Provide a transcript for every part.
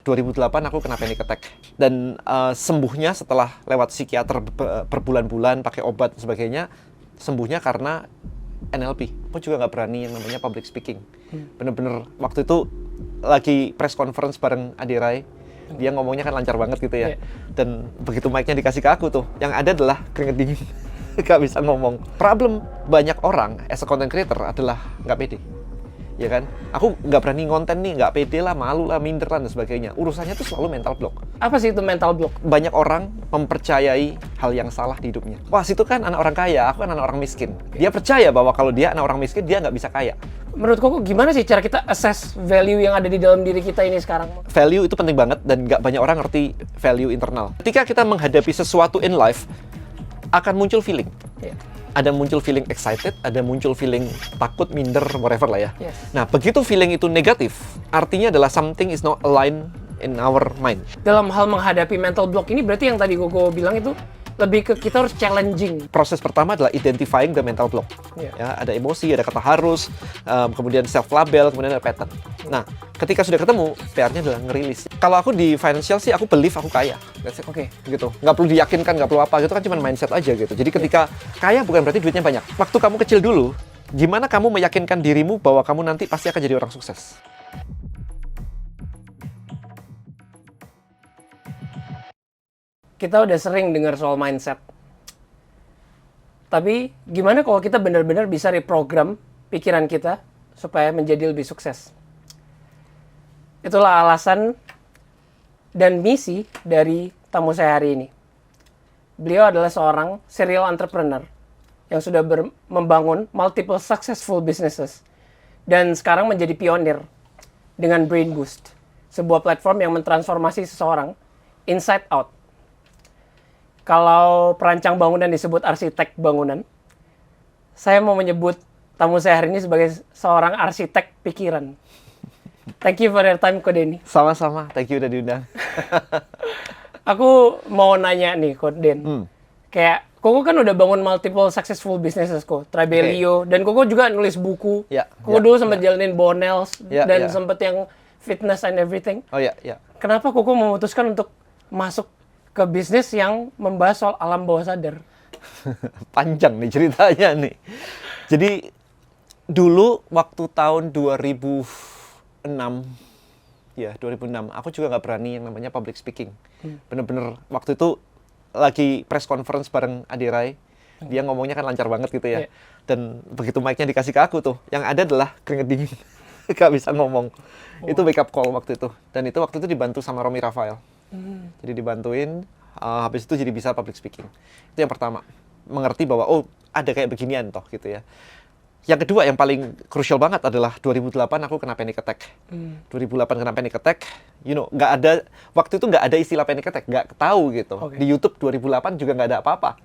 2008 aku kena panic attack. Dan sembuhnya setelah lewat psikiater berbulan-bulan, pakai obat dan sebagainya, sembuhnya karena NLP. Aku juga nggak berani yang namanya public speaking. Bener-bener waktu itu lagi press conference bareng Adi Rai. Dia ngomongnya kan lancar banget gitu ya. Dan begitu mic-nya dikasih ke aku tuh, yang ada adalah keringet dingin. Gak bisa ngomong. Problem banyak orang as a content creator adalah nggak pede. Ya kan? Aku nggak berani ngonten nih, nggak pede lah, malu lah, minder lah, dan sebagainya. Urusannya tuh selalu mental block. Apa sih itu mental block? Banyak orang mempercayai hal yang salah di hidupnya. Wah, situ kan anak orang kaya, aku kan anak orang miskin. Dia percaya bahwa kalau dia anak orang miskin, dia nggak bisa kaya. Menurut koko gimana sih cara kita assess value yang ada di dalam diri kita ini sekarang? Value itu penting banget dan nggak banyak orang ngerti value internal. Ketika kita menghadapi sesuatu in life, akan muncul feeling. Ada muncul feeling excited, ada muncul feeling takut, minder, whatever lah ya. Nah, begitu feeling itu negatif, artinya adalah something is not aligned in our mind. Dalam hal menghadapi mental block ini berarti yang tadi Koko bilang itu lebih ke kita harus challenging. Proses pertama adalah identifying the mental block. Ya, ada emosi, ada kata harus, kemudian self-label, kemudian ada pattern. Nah, ketika sudah ketemu, PR-nya adalah ngerilis. Kalau aku di financial sih, aku believe aku kaya. Oke. Gitu. Nggak perlu diyakinkan, nggak perlu apa. Gitu kan cuma mindset aja gitu. Jadi ketika kaya bukan berarti duitnya banyak. Waktu kamu kecil dulu, gimana kamu meyakinkan dirimu bahwa kamu nanti pasti akan jadi orang sukses? Kita udah sering dengar soal mindset. Tapi gimana kalau kita benar-benar bisa reprogram pikiran kita supaya menjadi lebih sukses? Itulah alasan dan misi dari tamu saya hari ini. Beliau adalah seorang serial entrepreneur yang sudah membangun multiple successful businesses dan sekarang menjadi pionir dengan Brain Boost, sebuah platform yang mentransformasi seseorang inside out. Kalau perancang bangunan disebut arsitek bangunan, saya mau menyebut tamu saya hari ini sebagai seorang arsitek pikiran. Thank you for your time, Ko Denny. Sama-sama, thank you udah diundang. Aku mau nanya nih, Ko Den. Kayak, Koko kan udah bangun multiple successful businesses, Ko. Tribelio, dan Koko juga nulis buku. Koko dulu sempat jalanin Bonels, dan sempat yang fitness and everything. Kenapa Koko memutuskan untuk masuk ke bisnis yang membahas soal alam bawah sadar? Panjang nih ceritanya nih. Jadi dulu waktu tahun 2006, aku juga nggak berani yang namanya public speaking. Bener-bener waktu itu lagi press conference bareng Adi Rai. Dia ngomongnya kan lancar banget gitu ya. Dan begitu mic-nya dikasih ke aku tuh, yang ada adalah keringet dingin. Gak bisa ngomong. Itu wake up call waktu itu. Dan itu waktu itu dibantu sama Romy Rafael. Jadi dibantuin, habis itu jadi bisa public speaking. Itu yang pertama, mengerti bahwa oh ada kayak beginian toh gitu ya. Yang kedua yang paling krusial banget adalah 2008 aku kena panic attack. 2008 kena panic attack, nggak ada, waktu itu nggak ada istilah panic attack, nggak tahu gitu. Di YouTube 2008 juga nggak ada apa-apa.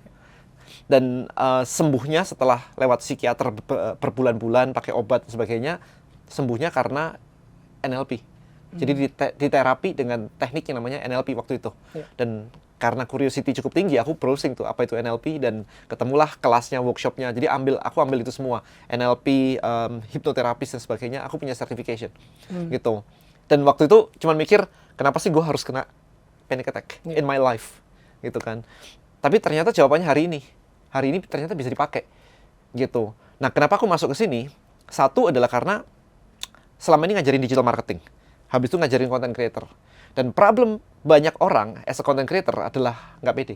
Dan sembuhnya setelah lewat psikiater berbulan-bulan, pakai obat dan sebagainya, sembuhnya karena NLP. Jadi diterapi dengan teknik yang namanya NLP waktu itu. Dan karena curiosity cukup tinggi, aku browsing tuh apa itu NLP dan ketemulah kelasnya, workshopnya. Jadi aku ambil itu semua. NLP, hipnoterapis dan sebagainya, aku punya certification. Gitu. Dan waktu itu cuma mikir, kenapa sih gue harus kena panic attack in my life? Gitu kan. Tapi ternyata jawabannya hari ini. Hari ini ternyata bisa dipakai. Gitu. Nah, kenapa aku masuk ke sini? Satu adalah karena selama ini ngajarin digital marketing. Habis itu ngajarin content creator. Dan problem banyak orang as a content creator adalah nggak pede.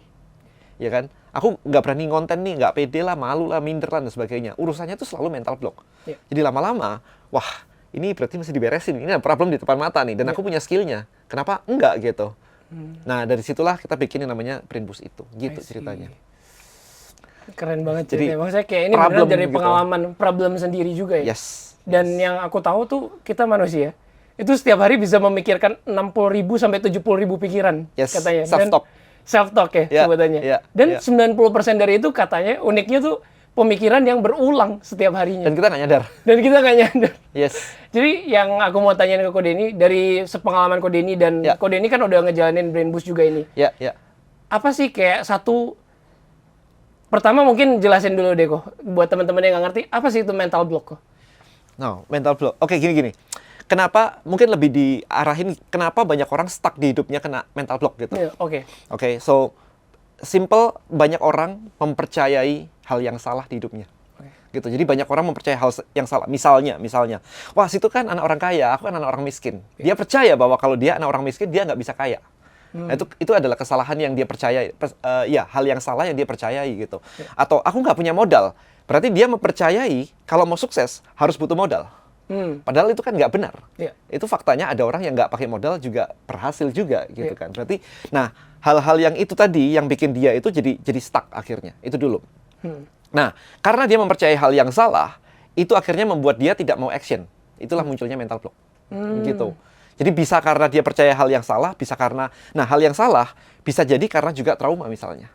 Ya kan? Aku nggak berani ngonten nih, nggak pede lah, malu lah, minder lah, dan sebagainya. Urusannya tuh selalu mental block. Jadi lama-lama, wah ini berarti mesti diberesin. Ini ada problem di depan mata nih. Dan aku punya skillnya. Kenapa? Enggak gitu. Nah dari situlah kita bikin yang namanya Brain Boost itu. Gitu ceritanya. Keren banget ceritanya. Maksudnya kayak ini benar dari pengalaman problem sendiri juga ya. Dan yang aku tahu tuh kita manusia itu setiap hari bisa memikirkan 60.000 sampai 70.000 pikiran katanya. Self-talk. Self-talk ya sebutannya. Dan 90% dari itu katanya uniknya tuh pemikiran yang berulang setiap harinya. Dan kita nggak nyadar. Jadi yang aku mau tanyain ke Ko Denny, dari sepengalaman Ko Denny dan Ko Denny kan udah ngejalanin Brain Boost juga ini. Apa sih kayak satu, pertama mungkin jelasin dulu deh Ko, buat teman-teman yang nggak ngerti, apa sih itu mental block Ko? No, mental block. Oke, gini. kenapa mungkin lebih diarahin kenapa banyak orang stuck di hidupnya kena mental block gitu. Oke. Oke, so simple, banyak orang mempercayai hal yang salah di hidupnya. Gitu. Jadi banyak orang mempercayai hal yang salah. Misalnya, wah situ kan anak orang kaya, aku kan anak orang miskin. Dia percaya bahwa kalau dia anak orang miskin, dia nggak bisa kaya. Nah, itu adalah kesalahan yang dia percayai. Ya, hal yang salah yang dia percayai gitu. Atau aku nggak punya modal. Berarti dia mempercayai kalau mau sukses harus butuh modal. Padahal itu kan nggak benar. Itu faktanya ada orang yang nggak pakai modal juga berhasil juga gitu kan. Berarti, nah hal-hal yang itu tadi yang bikin dia itu jadi stuck akhirnya. Itu dulu. Nah, karena dia mempercayai hal yang salah, itu akhirnya membuat dia tidak mau action. Itulah munculnya mental block. Gitu. Jadi bisa karena dia percaya hal yang salah, bisa karena, nah hal yang salah bisa jadi karena juga trauma misalnya.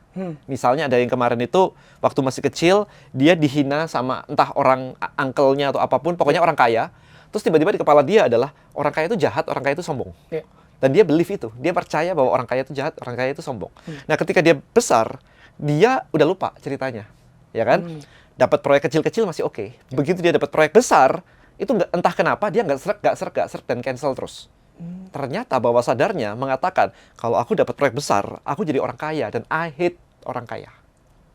Misalnya ada yang kemarin itu, waktu masih kecil, dia dihina sama entah orang uncle-nya atau apapun, pokoknya orang kaya, terus tiba-tiba di kepala dia adalah, orang kaya itu jahat, orang kaya itu sombong. Dan dia believe itu, dia percaya bahwa orang kaya itu jahat, orang kaya itu sombong. Nah ketika dia besar, dia udah lupa ceritanya. Ya kan? Dapat proyek kecil-kecil masih oke. Begitu dia dapat proyek besar, itu entah kenapa dia nggak serak dan cancel terus. Ternyata bawah sadarnya mengatakan, kalau aku dapat proyek besar, aku jadi orang kaya dan I hate orang kaya.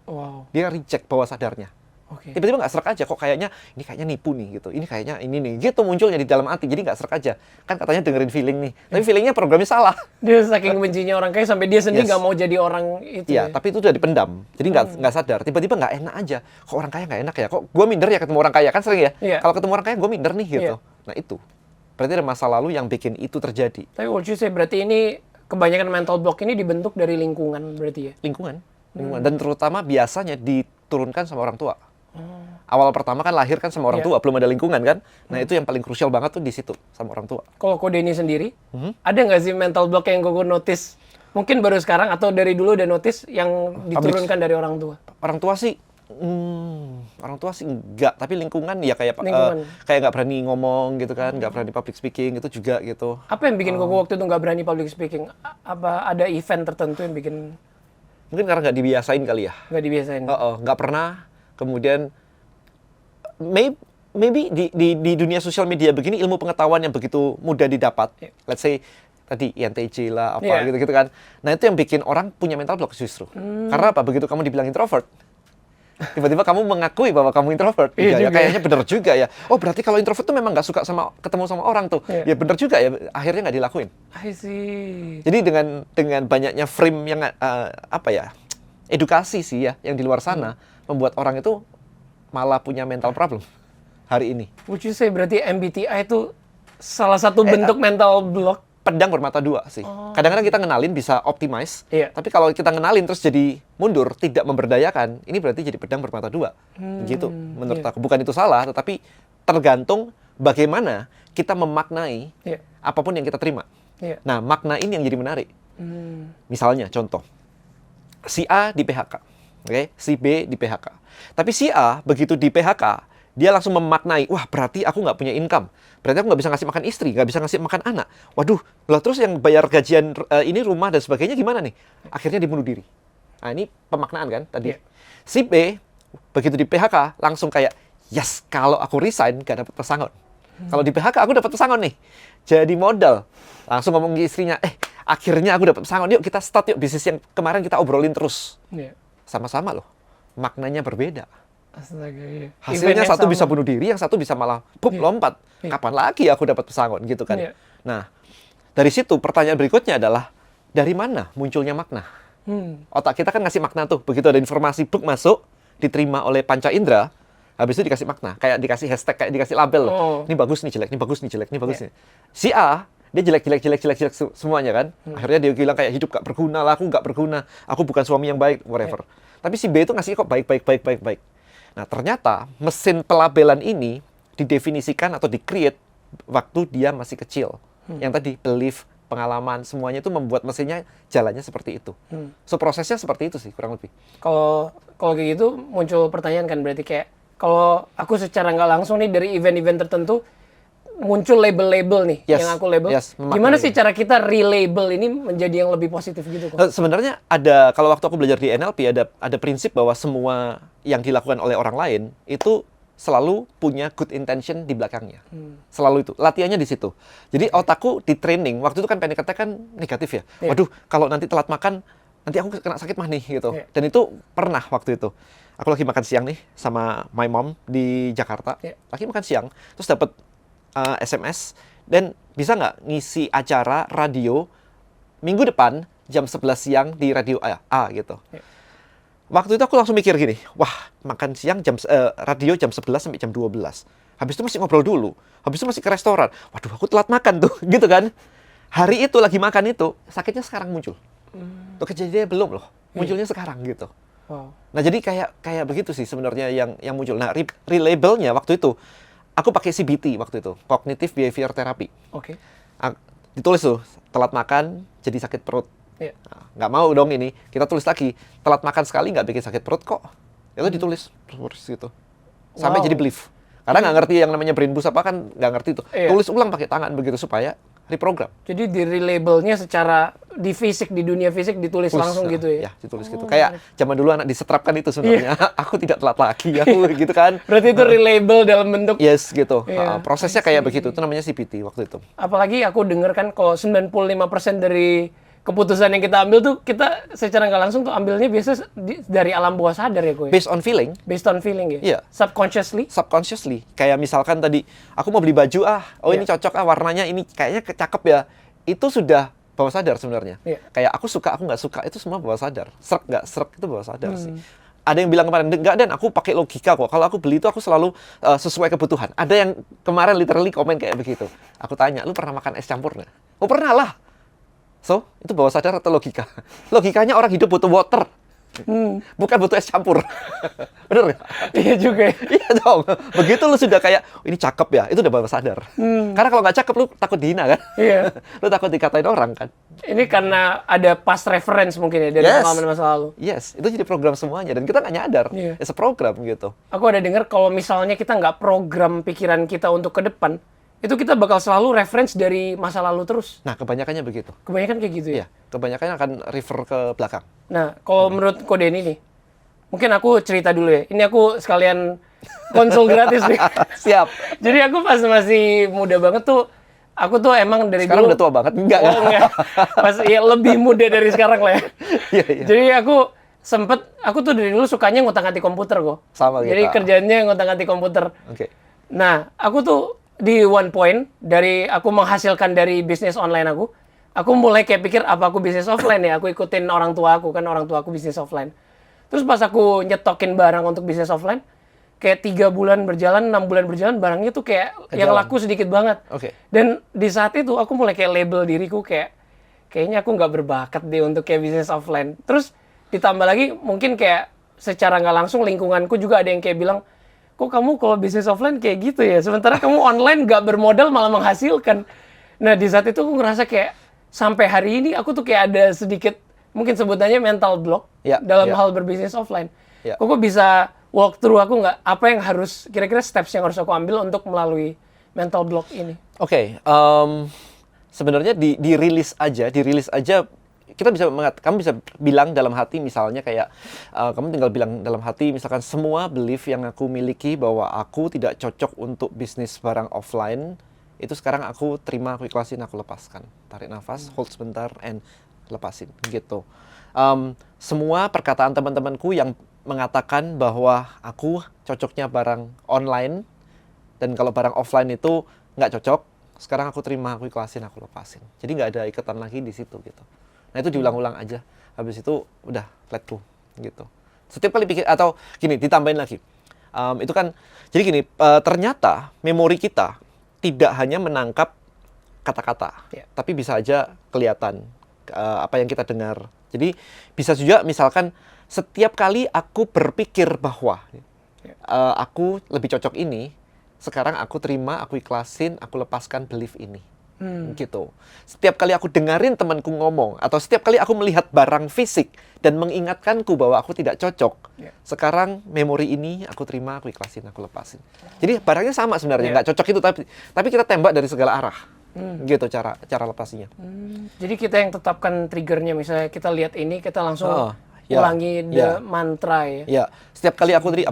Wow. Dia reject bawah sadarnya. Tiba-tiba nggak serak aja, kok kayaknya ini kayaknya nipu nih gitu. Ini kayaknya ini nih. Gitu munculnya di dalam hati. Jadi nggak serak aja. Kan katanya dengerin feeling nih. Tapi feelingnya programnya salah. Dia saking bencinya orang kaya sampai dia sendiri nggak mau jadi orang itu. Iya, tapi itu udah dipendam. Jadi nggak sadar. Tiba-tiba nggak enak aja. Kok orang kaya nggak enak ya? Kok gue minder ya ketemu orang kaya? Kan sering ya? Kalau ketemu orang kaya gue minder nih gitu. Nah itu. Berarti ada masa lalu yang bikin itu terjadi. Tapi what you say, berarti ini kebanyakan mental block ini dibentuk dari lingkungan berarti ya? Lingkungan. Dan terutama biasanya diturunkan sama orang tua. Awal pertama kan lahir kan sama orang tua, belum ada lingkungan kan. Nah itu yang paling krusial banget tuh di situ, sama orang tua. Kalau Ko Denny sendiri, ada nggak sih mental block yang Koko notice? Mungkin baru sekarang atau dari dulu udah notice yang diturunkan dari orang tua? Orang tua sih enggak, tapi lingkungan ya kayak nggak berani ngomong gitu kan, nggak berani public speaking itu juga gitu. Apa yang bikin Koko waktu itu nggak berani public speaking? Apa ada event tertentu yang bikin? Mungkin karena nggak dibiasain kali ya. Nggak dibiasain. Nggak pernah. Kemudian maybe di dunia sosial media begini ilmu pengetahuan yang begitu mudah didapat. Let's say tadi INTJ lah apa gitu kan. Nah itu yang bikin orang punya mental block justru. Karena apa? Begitu kamu dibilang introvert, tiba-tiba kamu mengakui bahwa kamu introvert. Ya kayaknya bener juga ya. Oh berarti kalau introvert tuh memang nggak suka ketemu sama orang tuh. Ya bener juga ya. Akhirnya nggak dilakuin. I see. Jadi dengan banyaknya frame yang edukasi sih ya yang di luar sana membuat orang itu malah punya mental problem hari ini. Would you say berarti MBTI itu salah satu bentuk mental block? Pedang bermata dua sih. Kadang-kadang kita ngenalin bisa optimize, tapi kalau kita ngenalin terus jadi mundur, tidak memberdayakan, ini berarti jadi pedang bermata dua. Gitu menurut aku. Bukan itu salah, tetapi tergantung bagaimana kita memaknai apapun yang kita terima. Nah, makna ini yang jadi menarik. Misalnya, contoh. Si A di PHK, si B di PHK. Tapi si A begitu di PHK, dia langsung memaknai, wah berarti aku nggak punya income. Berarti aku nggak bisa ngasih makan istri, nggak bisa ngasih makan anak. Waduh, lah terus yang bayar gajian ini rumah dan sebagainya gimana nih? Akhirnya dia bunuh diri. Nah ini pemaknaan kan tadi. Si B begitu di PHK langsung kayak, yes kalau aku resign gak dapat pesangon. Kalau di PHK aku dapat pesangon nih, jadi modal. Langsung ngomong ke istrinya, akhirnya aku dapat pesangon, yuk kita start yuk bisnis yang kemarin kita obrolin terus. Sama-sama loh, maknanya berbeda. Astaga, hasilnya satu bisa bunuh diri, yang satu bisa malah lompat. Kapan lagi aku dapat pesangon gitu kan? Nah, dari situ pertanyaan berikutnya adalah dari mana munculnya makna? Otak kita kan ngasih makna tuh, begitu ada informasi masuk, diterima oleh panca indera, habis itu dikasih makna, kayak dikasih hashtag, kayak dikasih label loh. Ini bagus nih, jelek, ini bagus nih, jelek, ini bagus nih. Si A dia jelek semuanya kan. Akhirnya dia bilang kayak hidup gak berguna lah, aku gak berguna, aku bukan suami yang baik, whatever. Tapi si B itu ngasih kok baik. Nah ternyata mesin pelabelan ini didefinisikan atau di-create waktu dia masih kecil. Yang tadi belief, pengalaman, semuanya itu membuat mesinnya jalannya seperti itu. So prosesnya seperti itu sih kurang lebih. Kalau kayak gitu muncul pertanyaan kan, berarti kayak kalau aku secara nggak langsung nih dari event-event tertentu muncul label-label nih yang aku label. Gimana sih cara kita relabel ini menjadi yang lebih positif gitu kok? Sebenarnya ada, kalau waktu aku belajar di NLP ada prinsip bahwa semua yang dilakukan oleh orang lain itu selalu punya good intention di belakangnya. Selalu itu. Latihannya di situ. Jadi otakku di training, waktu itu kan panic attack kan negatif ya. Waduh, kalau nanti telat makan, nanti aku kena sakit mah nih gitu. Dan itu pernah waktu itu. Aku lagi makan siang nih sama my mom di Jakarta. Lagi makan siang, terus dapat SMS, dan bisa nggak ngisi acara radio minggu depan jam 11 siang di radio A gitu. Waktu itu aku langsung mikir gini, wah, makan siang radio jam 11 sampai jam 12. Habis itu masih ngobrol dulu. Habis itu masih ke restoran. Waduh, aku telat makan tuh, gitu kan. Hari itu lagi makan itu, sakitnya sekarang muncul. Tuh kejadiannya belum loh, munculnya sekarang gitu. Wow. Nah, jadi kayak begitu sih sebenarnya yang muncul. Nah, relabelnya waktu itu aku pakai CBT waktu itu, Cognitive Behavior Therapy. Oke. Ditulis tuh, telat makan jadi sakit perut. Nah, nggak mau dong ini, kita tulis lagi, telat makan sekali nggak bikin sakit perut kok. Itu ditulis terus gitu. Sampai jadi belief. Karena nggak ngerti yang namanya brain boost apa kan, nggak ngerti tuh. Tulis ulang pakai tangan begitu supaya reprogram. Jadi di relabelnya secara di fisik, di dunia fisik ditulis langsung gitu ya? Ya, ditulis gitu. Kayak zaman dulu anak disetrapkan itu sebenarnya. Aku tidak telat lagi, aku gitu kan. Berarti itu relabel dalam bentuk... Yes, gitu. Prosesnya kayak begitu. Itu namanya CBT waktu itu. Apalagi aku dengar kan kalau 95% dari keputusan yang kita ambil tuh, kita secara nggak langsung tuh ambilnya biasa dari alam bawah sadar ya, gue. Based on feeling. Based on feeling ya? Iya. Subconsciously? Subconsciously. Kayak misalkan tadi, aku mau beli baju, ini cocok, warnanya ini kayaknya cakep ya. Itu sudah bawah sadar sebenarnya. Kayak aku suka, aku nggak suka, itu semua bawah sadar. Srek nggak srek, itu bawah sadar sih. Ada yang bilang kemarin, enggak, Dan, aku pakai logika kok. Kalau aku beli itu aku selalu sesuai kebutuhan. Ada yang kemarin literally komen kayak begitu. Aku tanya, lu pernah makan es campur nggak? Oh, pernah lah. So, itu bawah sadar atau logika? Logikanya orang hidup butuh water. Bukan butuh es campur. Bener nggak? Iya juga ya. Iya dong. Begitu lu sudah kayak, ini cakep ya, itu udah bawah sadar. Karena kalau nggak cakep, lu takut dihina kan? Iya. Lu takut dikatain orang kan? Ini karena ada past reference mungkin ya, dari pengalaman masa lalu. Yes, itu jadi program semuanya. Dan kita nggak nyadar. It's a program gitu. Aku ada dengar kalau misalnya kita nggak program pikiran kita untuk ke depan, itu kita bakal selalu reference dari masa lalu terus. Nah, kebanyakannya begitu. Kebanyakan kayak gitu ya? Iya, kebanyakan akan refer ke belakang. Nah, kalau menurut Ko Denny nih, mungkin aku cerita dulu ya. Ini aku sekalian konsul gratis nih. Siap. Jadi aku pas masih muda banget tuh, aku tuh emang dari sekarang dulu... udah tua banget? Enggak. Oh, enggak. Pas ya lebih muda dari sekarang lah ya. Iya. Jadi aku tuh dari dulu sukanya ngutang-ngatik komputer kok. Sama gitu. Jadi kerjanya ngutang-ngatik komputer. Oke. Nah, aku tuh di one point dari aku menghasilkan dari bisnis online aku mulai kayak pikir apa aku bisnis offline ya, aku ikutin orang tua aku, kan orang tua aku bisnis offline. Terus pas aku nyetokin barang untuk bisnis offline, kayak 3 bulan berjalan, 6 bulan berjalan, barangnya tuh kayak yang laku sedikit banget. Oke. Dan di saat itu aku mulai kayak label diriku kayaknya aku nggak berbakat deh untuk kayak bisnis offline. Terus ditambah lagi mungkin kayak secara nggak langsung lingkunganku juga ada yang kayak bilang, kok kamu kalau bisnis offline kayak gitu ya? Sementara kamu online nggak bermodal malah menghasilkan. Nah, di saat itu aku ngerasa kayak sampai hari ini aku tuh kayak ada sedikit, mungkin sebutannya mental block dalam hal berbisnis offline. Kok bisa walk through aku nggak? Apa yang harus, kira-kira steps yang harus aku ambil untuk melalui mental block ini? Oke, sebenarnya dirilis aja. Kita bisa kamu bisa bilang dalam hati misalnya kayak kamu tinggal bilang dalam hati misalkan semua belief yang aku miliki bahwa aku tidak cocok untuk bisnis barang offline itu sekarang aku terima, aku ikhlasin, aku lepaskan. Tarik nafas, hold sebentar, and lepasin gitu. Semua perkataan teman-temanku yang mengatakan bahwa aku cocoknya barang online dan kalau barang offline itu nggak cocok, sekarang aku terima, aku ikhlasin, aku lepasin. Jadi nggak ada ikatan lagi di situ gitu. Nah itu diulang-ulang aja. Habis itu udah let go gitu. Setiap kali pikir atau gini ditambahin lagi. Itu kan jadi gini ternyata memori kita tidak hanya menangkap kata-kata, tapi bisa aja kelihatan apa yang kita dengar. Jadi bisa juga misalkan setiap kali aku berpikir bahwa aku lebih cocok ini, sekarang aku terima, aku ikhlasin, aku lepaskan belief ini. Gitu. Setiap kali aku dengerin temanku ngomong atau setiap kali aku melihat barang fisik dan mengingatkanku bahwa aku tidak cocok, sekarang memori ini aku terima, aku ikhlasin, aku lepasin. Jadi barangnya sama sebenarnya, nggak cocok itu tapi kita tembak dari segala arah. Gitu cara lepasinya. Jadi kita yang tetapkan triggernya, misalnya kita lihat ini kita langsung Ya, ulangi the mantra ya. Ya, setiap kali aku tadi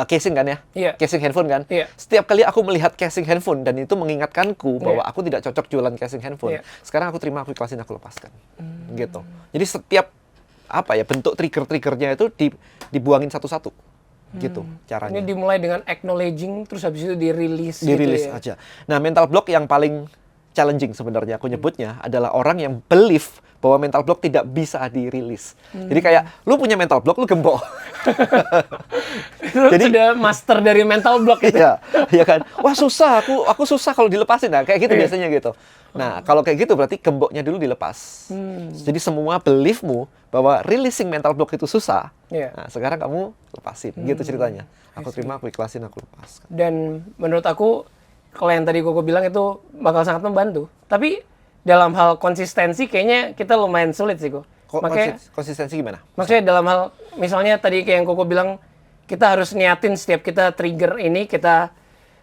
casing kan ya, Iya. casing handphone kan. Iya. Setiap kali aku melihat casing handphone dan itu mengingatkanku bahwa aku tidak cocok jualan casing handphone. Iya. Sekarang aku terima, aku ikhlasin, aku lepaskan, gitu. Jadi setiap bentuk trigger-triggernya itu dibuangin satu-satu, gitu caranya. Ini dimulai dengan acknowledging, terus habis itu dirilis. Dirilis gitu ya. aja. Nah, mental block yang paling challenging sebenarnya aku nyebutnya adalah orang yang believe bahwa mental block tidak bisa dirilis. Jadi kayak lu punya mental block, lu gembok. Itu sudah master dari mental block gitu. Iya, iya kan. Wah susah, aku susah kalau dilepasin. Nah, kayak gitu biasanya gitu. Nah, kalau kayak gitu berarti gemboknya dulu dilepas. Jadi semua beliefmu bahwa releasing mental block itu susah. Iya. Nah, sekarang kamu lepasin, gitu ceritanya. Aku terima, aku ikhlasin, aku lepaskan. Dan menurut aku, kalau yang tadi Koko bilang itu bakal sangat membantu. Tapi dalam hal konsistensi kayaknya kita lumayan sulit sih, Kok. Makanya Konsistensi gimana? maksudnya dalam hal misalnya tadi kayak yang Koko bilang, kita harus niatin setiap kita trigger ini,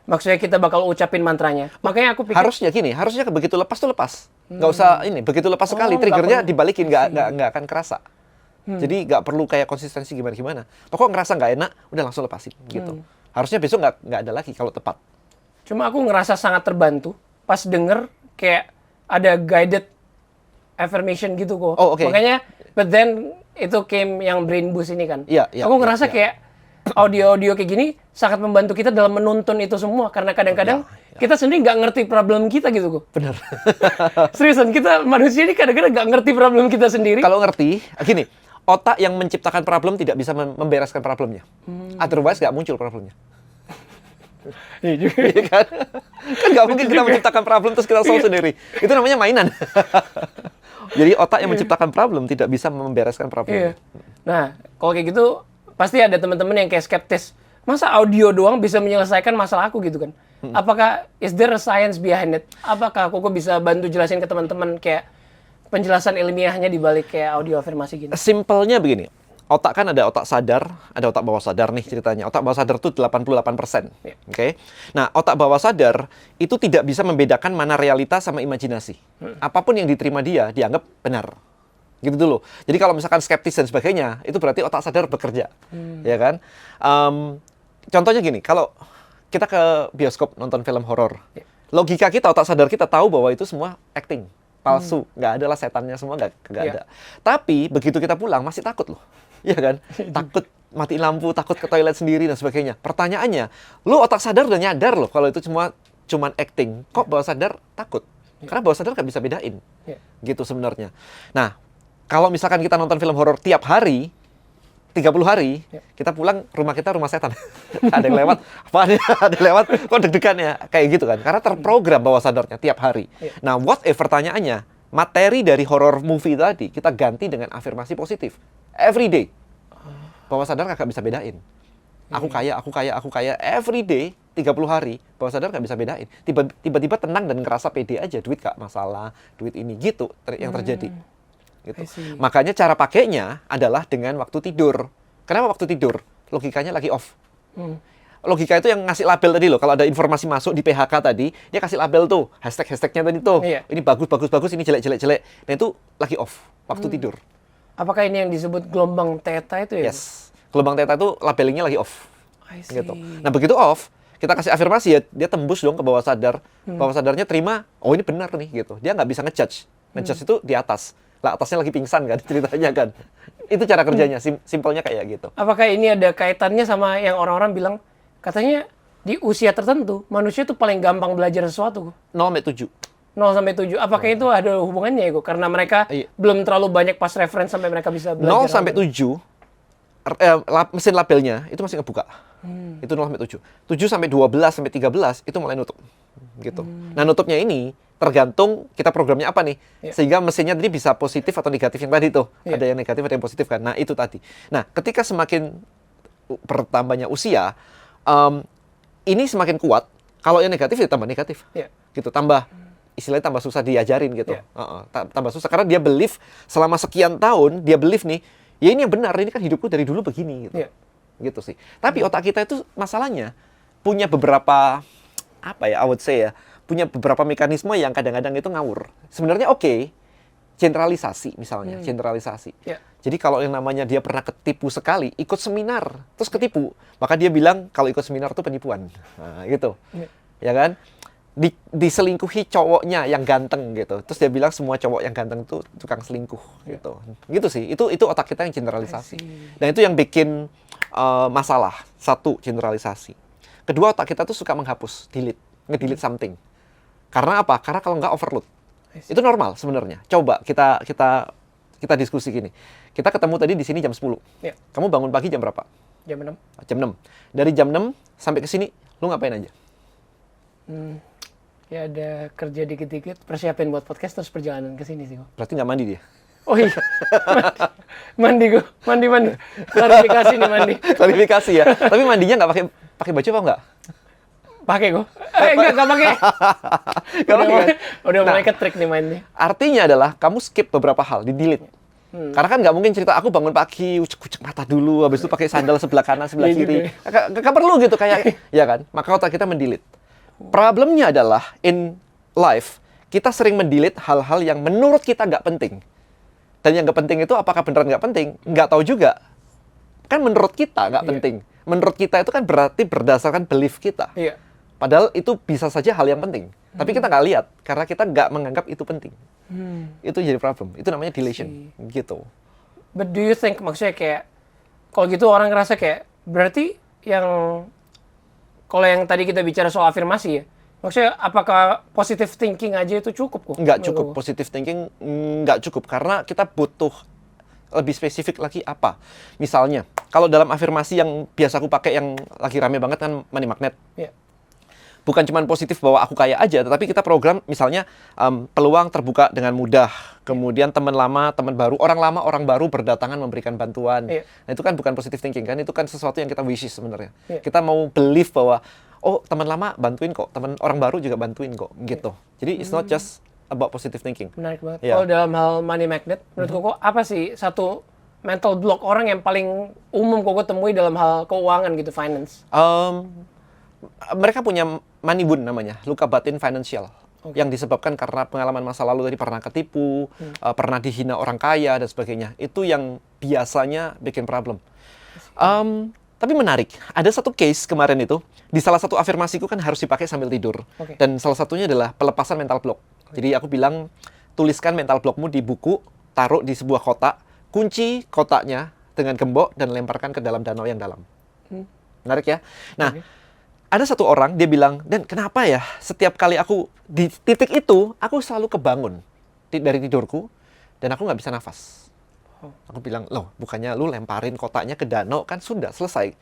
maksudnya kita bakal ucapin mantranya. Makanya aku pikir Harusnya begitu lepas tuh lepas. Nggak usah begitu lepas sekali nggak triggernya perlu. dibalikin, nggak akan kerasa. Jadi nggak perlu kayak konsistensi gimana. Pokok ngerasa nggak enak, udah langsung lepasin gitu. Harusnya besok nggak ada lagi kalau tepat. Cuma aku ngerasa sangat terbantu pas denger kayak ada guided affirmation gitu kok. Oh, oke. Makanya, but then itu came yang brain boost ini kan. Iya, Aku iya, ngerasa iya. kayak audio-audio kayak gini sangat membantu kita dalam menuntun itu semua. Karena kadang-kadang kita sendiri nggak ngerti problem kita gitu kok. Bener. Seriusan, kita manusia ini kadang-kadang nggak ngerti problem kita sendiri. Kalau ngerti, gini, otak yang menciptakan problem tidak bisa membereskan problemnya. Otherwise nggak muncul problemnya. Iya kan? Kan nggak mungkin kita menciptakan problem terus kita solve sendiri. Itu namanya mainan. Jadi otak yang menciptakan problem tidak bisa membereskan Iya. problemnya. Nah, kalau kayak gitu pasti ada teman-teman yang kayak skeptis. Masa audio doang bisa menyelesaikan masalah aku gitu kan? Apakah is there a science behind it? Apakah Koko bisa bantu jelasin ke teman-teman kayak penjelasan ilmiahnya di balik kayak audio afirmasi gini? Simpelnya begini. Otak kan ada otak sadar, ada otak bawah sadar nih ceritanya. Otak bawah sadar itu 88%. Iya. Oke. Nah, otak bawah sadar itu tidak bisa membedakan mana realita sama imajinasi. Apapun yang diterima dia dianggap benar. Gitu dulu. Jadi kalau misalkan skeptis dan sebagainya, itu berarti otak sadar bekerja. Ya kan? Contohnya gini, kalau kita ke bioskop nonton film horor, logika kita, otak sadar kita tahu bahwa itu semua acting, palsu, nggak ada lah setannya semua, nggak ada. Tapi begitu kita pulang masih takut loh, iya kan? Takut matiin lampu, takut ke toilet sendiri dan sebagainya. Pertanyaannya, lu otak sadar udah nyadar loh kalau itu cuman acting, kok bawah sadar takut? Karena bawah sadar nggak bisa bedain, gitu sebenarnya. Nah, kalau misalkan kita nonton film horor tiap hari, 30 hari, kita pulang, rumah kita rumah setan. Ada yang lewat, apaan ya? Ada yang lewat, kok deg-degan ya? Kayak gitu kan. Karena terprogram bawah sadarnya tiap hari. Nah, what if pertanyaannya, materi dari horror movie tadi, kita ganti dengan afirmasi positif. Every day. Bawah sadar nggak bisa bedain. Aku kaya. Every day, 30 hari, bawah sadar nggak bisa bedain. Tiba-tiba tenang dan ngerasa pede aja. Duit nggak masalah, duit ini. Gitu yang terjadi. Gitu. Makanya cara pakainya adalah dengan waktu tidur. Kenapa waktu tidur? Logikanya lagi off. Logika itu yang ngasih label tadi loh. Kalau ada informasi masuk di PHK tadi, dia kasih label tuh, hashtag-hashtagnya tadi tuh. Ini bagus, ini jelek. Nah itu lagi off, waktu tidur. Apakah ini yang disebut gelombang theta itu ya? Yes. Gelombang theta itu labelingnya lagi off. I see. Gitu. Nah begitu off, kita kasih afirmasi ya, dia tembus dong ke bawah sadar. Bawah sadarnya terima, oh ini benar nih gitu. Dia nggak bisa ngejudge. Ngejudge itu di atas. Lah atasnya lagi pingsan kan ceritanya kan. Itu cara kerjanya, simpelnya kayak gitu. Apakah ini ada kaitannya sama yang orang-orang bilang, katanya di usia tertentu, manusia tuh paling gampang belajar sesuatu. 0-7. 0-7. Apakah itu ada hubungannya ya, Ko? Karena mereka belum terlalu banyak pas reference sampai mereka bisa belajar. 0-7, mesin labelnya itu masih ngebuka. Itu 0-7. 7-12-13 itu mulai nutup. Gitu. Nah nutupnya ini tergantung kita programnya apa nih. Sehingga mesinnya tadi bisa positif atau negatif yang tadi tuh. Ada yang negatif, ada yang positif kan. Nah itu tadi. Nah ketika semakin bertambahnya usia, ini semakin kuat. Kalau yang negatif ya tambah negatif. Gitu, tambah istilahnya tambah susah diajarin gitu. Tambah susah karena dia believe selama sekian tahun dia believe nih, ya ini yang benar, ini kan hidupku dari dulu begini gitu. Gitu sih. Tapi otak kita itu masalahnya punya beberapa I would say ya, punya beberapa mekanisme yang kadang-kadang itu ngawur. Sebenarnya oke, generalisasi misalnya, generalisasi. Ya. Jadi kalau yang namanya dia pernah ketipu sekali, ikut seminar, terus ketipu, maka dia bilang kalau ikut seminar itu penipuan. Nah, gitu. Ya kan? Diselingkuhi cowoknya yang ganteng gitu. Terus dia bilang semua cowok yang ganteng itu tukang selingkuh gitu. Gitu sih. Itu otak kita yang generalisasi. Dan itu yang bikin masalah. Satu, generalisasi. Kedua, otak kita tuh suka menghapus, ngedelete something. Karena apa? Karena kalau nggak overload. Itu normal sebenarnya. Coba kita diskusi gini. Kita ketemu tadi di sini jam 10. Ya. Kamu bangun pagi jam berapa? Jam 6. Jam 6. Dari jam 6 sampai ke sini, lu ngapain aja? Ya ada kerja dikit-dikit, persiapin buat podcast, terus perjalanan ke sini sih kok. Berarti nggak mandi dia? Oh iya, mandi gue, mandi. Klarifikasi nih mandi. Klarifikasi ya. Tapi mandinya nggak pakai baju apa nggak? Pakai gue. Nggak pakai. Udah mulai ketrik nih mandi. Artinya adalah kamu skip beberapa hal, di-delete. Karena kan nggak mungkin cerita aku bangun pagi, ucek-ucek mata dulu, habis itu pakai sandal sebelah kanan, sebelah kiri. Nggak perlu gitu kayak, ya kan? Maka otak kita mendelete. Problemnya adalah in life, kita sering mendelete hal-hal yang menurut kita nggak penting. Dan yang nggak penting itu apakah beneran nggak penting? Nggak tahu juga. Kan menurut kita nggak penting. Menurut kita itu kan berarti berdasarkan belief kita. Iya. Padahal itu bisa saja hal yang penting. Tapi kita nggak lihat, karena kita nggak menganggap itu penting. Itu jadi problem. Itu namanya deletion. Gitu. But do you think, maksudnya kayak, kalau gitu orang ngerasa kayak, berarti yang, kalau yang tadi kita bicara soal afirmasi ya, maksudnya apakah positive thinking aja itu cukup kok? Nggak cukup. Positive thinking nggak cukup. Karena kita butuh lebih spesifik lagi apa. Misalnya, kalau dalam afirmasi yang biasa aku pakai yang lagi rame banget kan money magnet. Iya. Bukan cuma positif bahwa aku kaya aja, tetapi kita program misalnya peluang terbuka dengan mudah. Kemudian teman lama, teman baru, orang lama, orang baru berdatangan memberikan bantuan. Iya. Nah itu kan bukan positive thinking kan, itu kan sesuatu yang kita wishes sebenarnya. Iya. Kita mau believe bahwa oh teman lama bantuin kok, teman orang baru juga bantuin kok, gitu. Jadi it's not just about positive thinking. Menarik banget. Iya. Kalau dalam hal money magnet, menurut Koko apa sih satu mental block orang yang paling umum Koko temui dalam hal keuangan gitu, finance? Mereka punya money wound namanya, luka batin financial. Yang disebabkan karena pengalaman masa lalu tadi pernah ketipu, pernah dihina orang kaya dan sebagainya. Itu yang biasanya bikin problem. Tapi menarik, ada satu case kemarin itu, di salah satu afirmasiku kan harus dipakai sambil tidur. Dan salah satunya adalah pelepasan mental block. Jadi aku bilang, tuliskan mental blockmu di buku, taruh di sebuah kotak, kunci kotaknya dengan gembok dan lemparkan ke dalam danau yang dalam. Menarik ya? Nah, ada satu orang, dia bilang, Dan kenapa ya setiap kali aku di titik itu, aku selalu kebangun dari tidurku, dan aku nggak bisa nafas. Aku bilang, loh bukannya lu lemparin kotaknya ke danau, kan sudah selesai.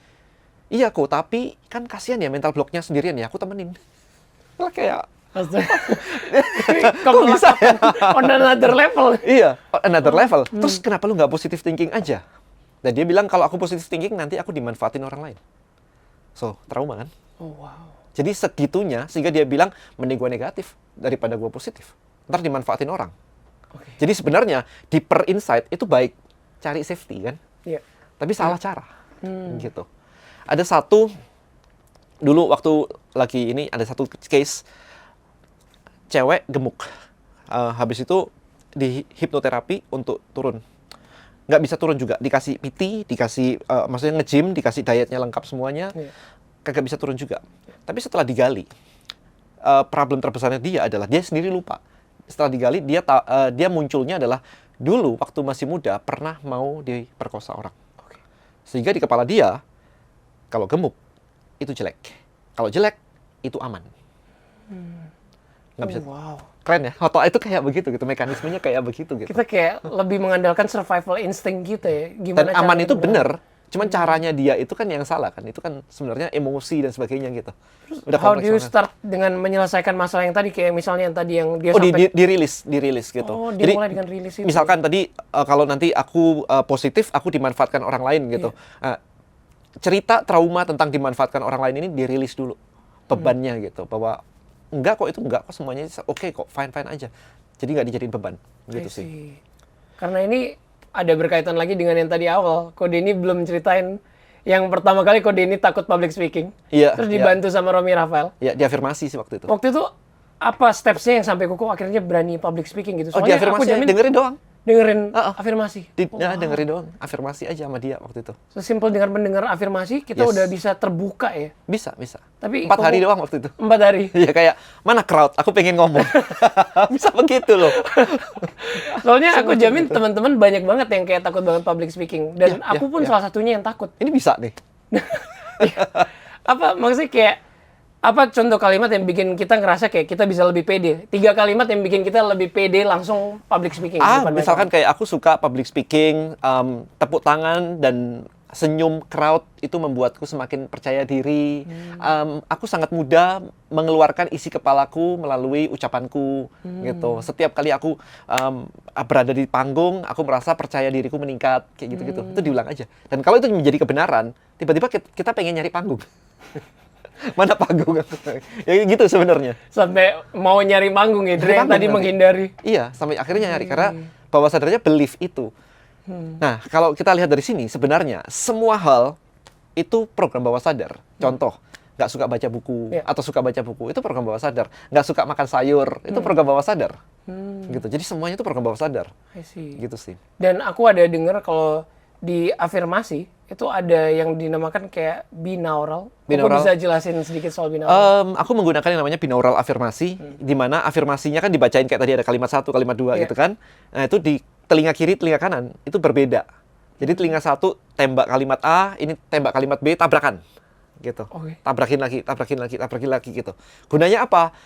Iya kok, tapi kan kasihan ya mental blocknya sendirian ya, aku temenin. Lah kayak... Kok bisa ya? On another level. Iya, another level. Terus kenapa lu nggak positive thinking aja? Dan dia bilang, kalau aku positive thinking, nanti aku dimanfaatin orang lain. So, trauma kan? Oh, wow. Jadi segitunya, sehingga dia bilang, mending gue negatif daripada gue positif. Ntar dimanfaatin orang. Jadi sebenarnya, deeper insight itu baik. Cari safety kan? Iya. Tapi salah cara. Gitu. Ada satu, dulu waktu lagi ini, ada satu case, cewek gemuk. Habis itu, di hipnoterapi untuk turun. Nggak bisa turun juga. Dikasih PT, dikasih, maksudnya nge-gym, dikasih dietnya lengkap semuanya. Kagak bisa turun juga. Tapi setelah digali, problem terbesarnya dia adalah dia sendiri lupa. Setelah digali, dia munculnya adalah dulu waktu masih muda pernah mau diperkosa orang. Sehingga di kepala dia, kalau gemuk itu jelek, kalau jelek itu aman. Nggak bisa. Wow. Keren ya. Otak itu kayak begitu gitu, mekanismenya kayak begitu gitu. Kita kayak lebih mengandalkan survival instinct gitu ya. Dan aman itu bener. Cuman caranya dia itu kan yang salah kan. Itu kan sebenarnya emosi dan sebagainya gitu. Udah how do you start dengan menyelesaikan masalah yang tadi, kayak misalnya yang tadi yang dia sampai dirilis gitu. Oh, Jadi dimulai dengan rilis itu. misalkan tadi kalau nanti aku positif, aku dimanfaatkan orang lain gitu. Cerita trauma tentang dimanfaatkan orang lain ini dirilis dulu bebannya gitu, bahwa enggak kok, itu enggak kok, semuanya oke kok, fine aja. Jadi nggak dijadiin beban gitu sih. Karena ini ada berkaitan lagi dengan yang tadi awal. Kode ini belum ceritain yang pertama kali Kode ini takut public speaking. Iya. Terus dibantu sama Romi Rafael. Iya, diafirmasi sih waktu itu. Waktu itu apa stepsnya yang sampai Koko akhirnya berani public speaking gitu? Oh, di Soalnya aku afirmasi jamin dengerin doang. afirmasi. Dengerin doang. Afirmasi aja sama dia waktu itu. Sesimpel dengan mendengar afirmasi, kita udah bisa terbuka ya. Bisa. Tapi 4 hari doang waktu itu. 4 hari. Iya, kayak, mana crowd? Aku pengen ngomong. Bisa begitu loh. Soalnya aku jamin teman-teman banyak banget yang kayak takut banget public speaking. Dan aku pun salah satunya yang takut. Ini bisa nih. Apa maksudnya kayak, apa contoh kalimat yang bikin kita ngerasa kayak kita bisa lebih pede? 3 kalimat yang bikin kita lebih pede langsung public speaking. Misalkan kayak aku suka public speaking, tepuk tangan dan senyum crowd itu membuatku semakin percaya diri. Aku sangat mudah mengeluarkan isi kepalaku melalui ucapanku gitu. Setiap kali aku berada di panggung, aku merasa percaya diriku meningkat kayak gitu-gitu. Itu diulang aja. Dan kalau itu menjadi kebenaran, tiba-tiba kita pengen nyari panggung. Mana panggung? Ya gitu sebenarnya. Sampai mau nyari manggung ya, yang tadi menghindari. Iya, sampai akhirnya nyari karena bawah sadarnya belief itu. Nah, kalau kita lihat dari sini, sebenarnya semua hal itu program bawah sadar. Contoh, nggak suka baca buku atau suka baca buku, itu program bawah sadar. Nggak suka makan sayur, itu program bawah sadar. Gitu. Jadi semuanya itu program bawah sadar. Gitu sih. Dan aku ada dengar kalau di afirmasi itu ada yang dinamakan kayak binaural. Aku bisa jelasin sedikit soal binaural? Aku menggunakan yang namanya binaural afirmasi, di mana afirmasinya kan dibacain kayak tadi ada kalimat 1, kalimat 2 gitu kan. Nah, itu di telinga kiri, telinga kanan, itu berbeda. Jadi telinga 1 tembak kalimat A, ini tembak kalimat B, tabrakan. Gitu. Tabrakin lagi gitu. Gunanya apa?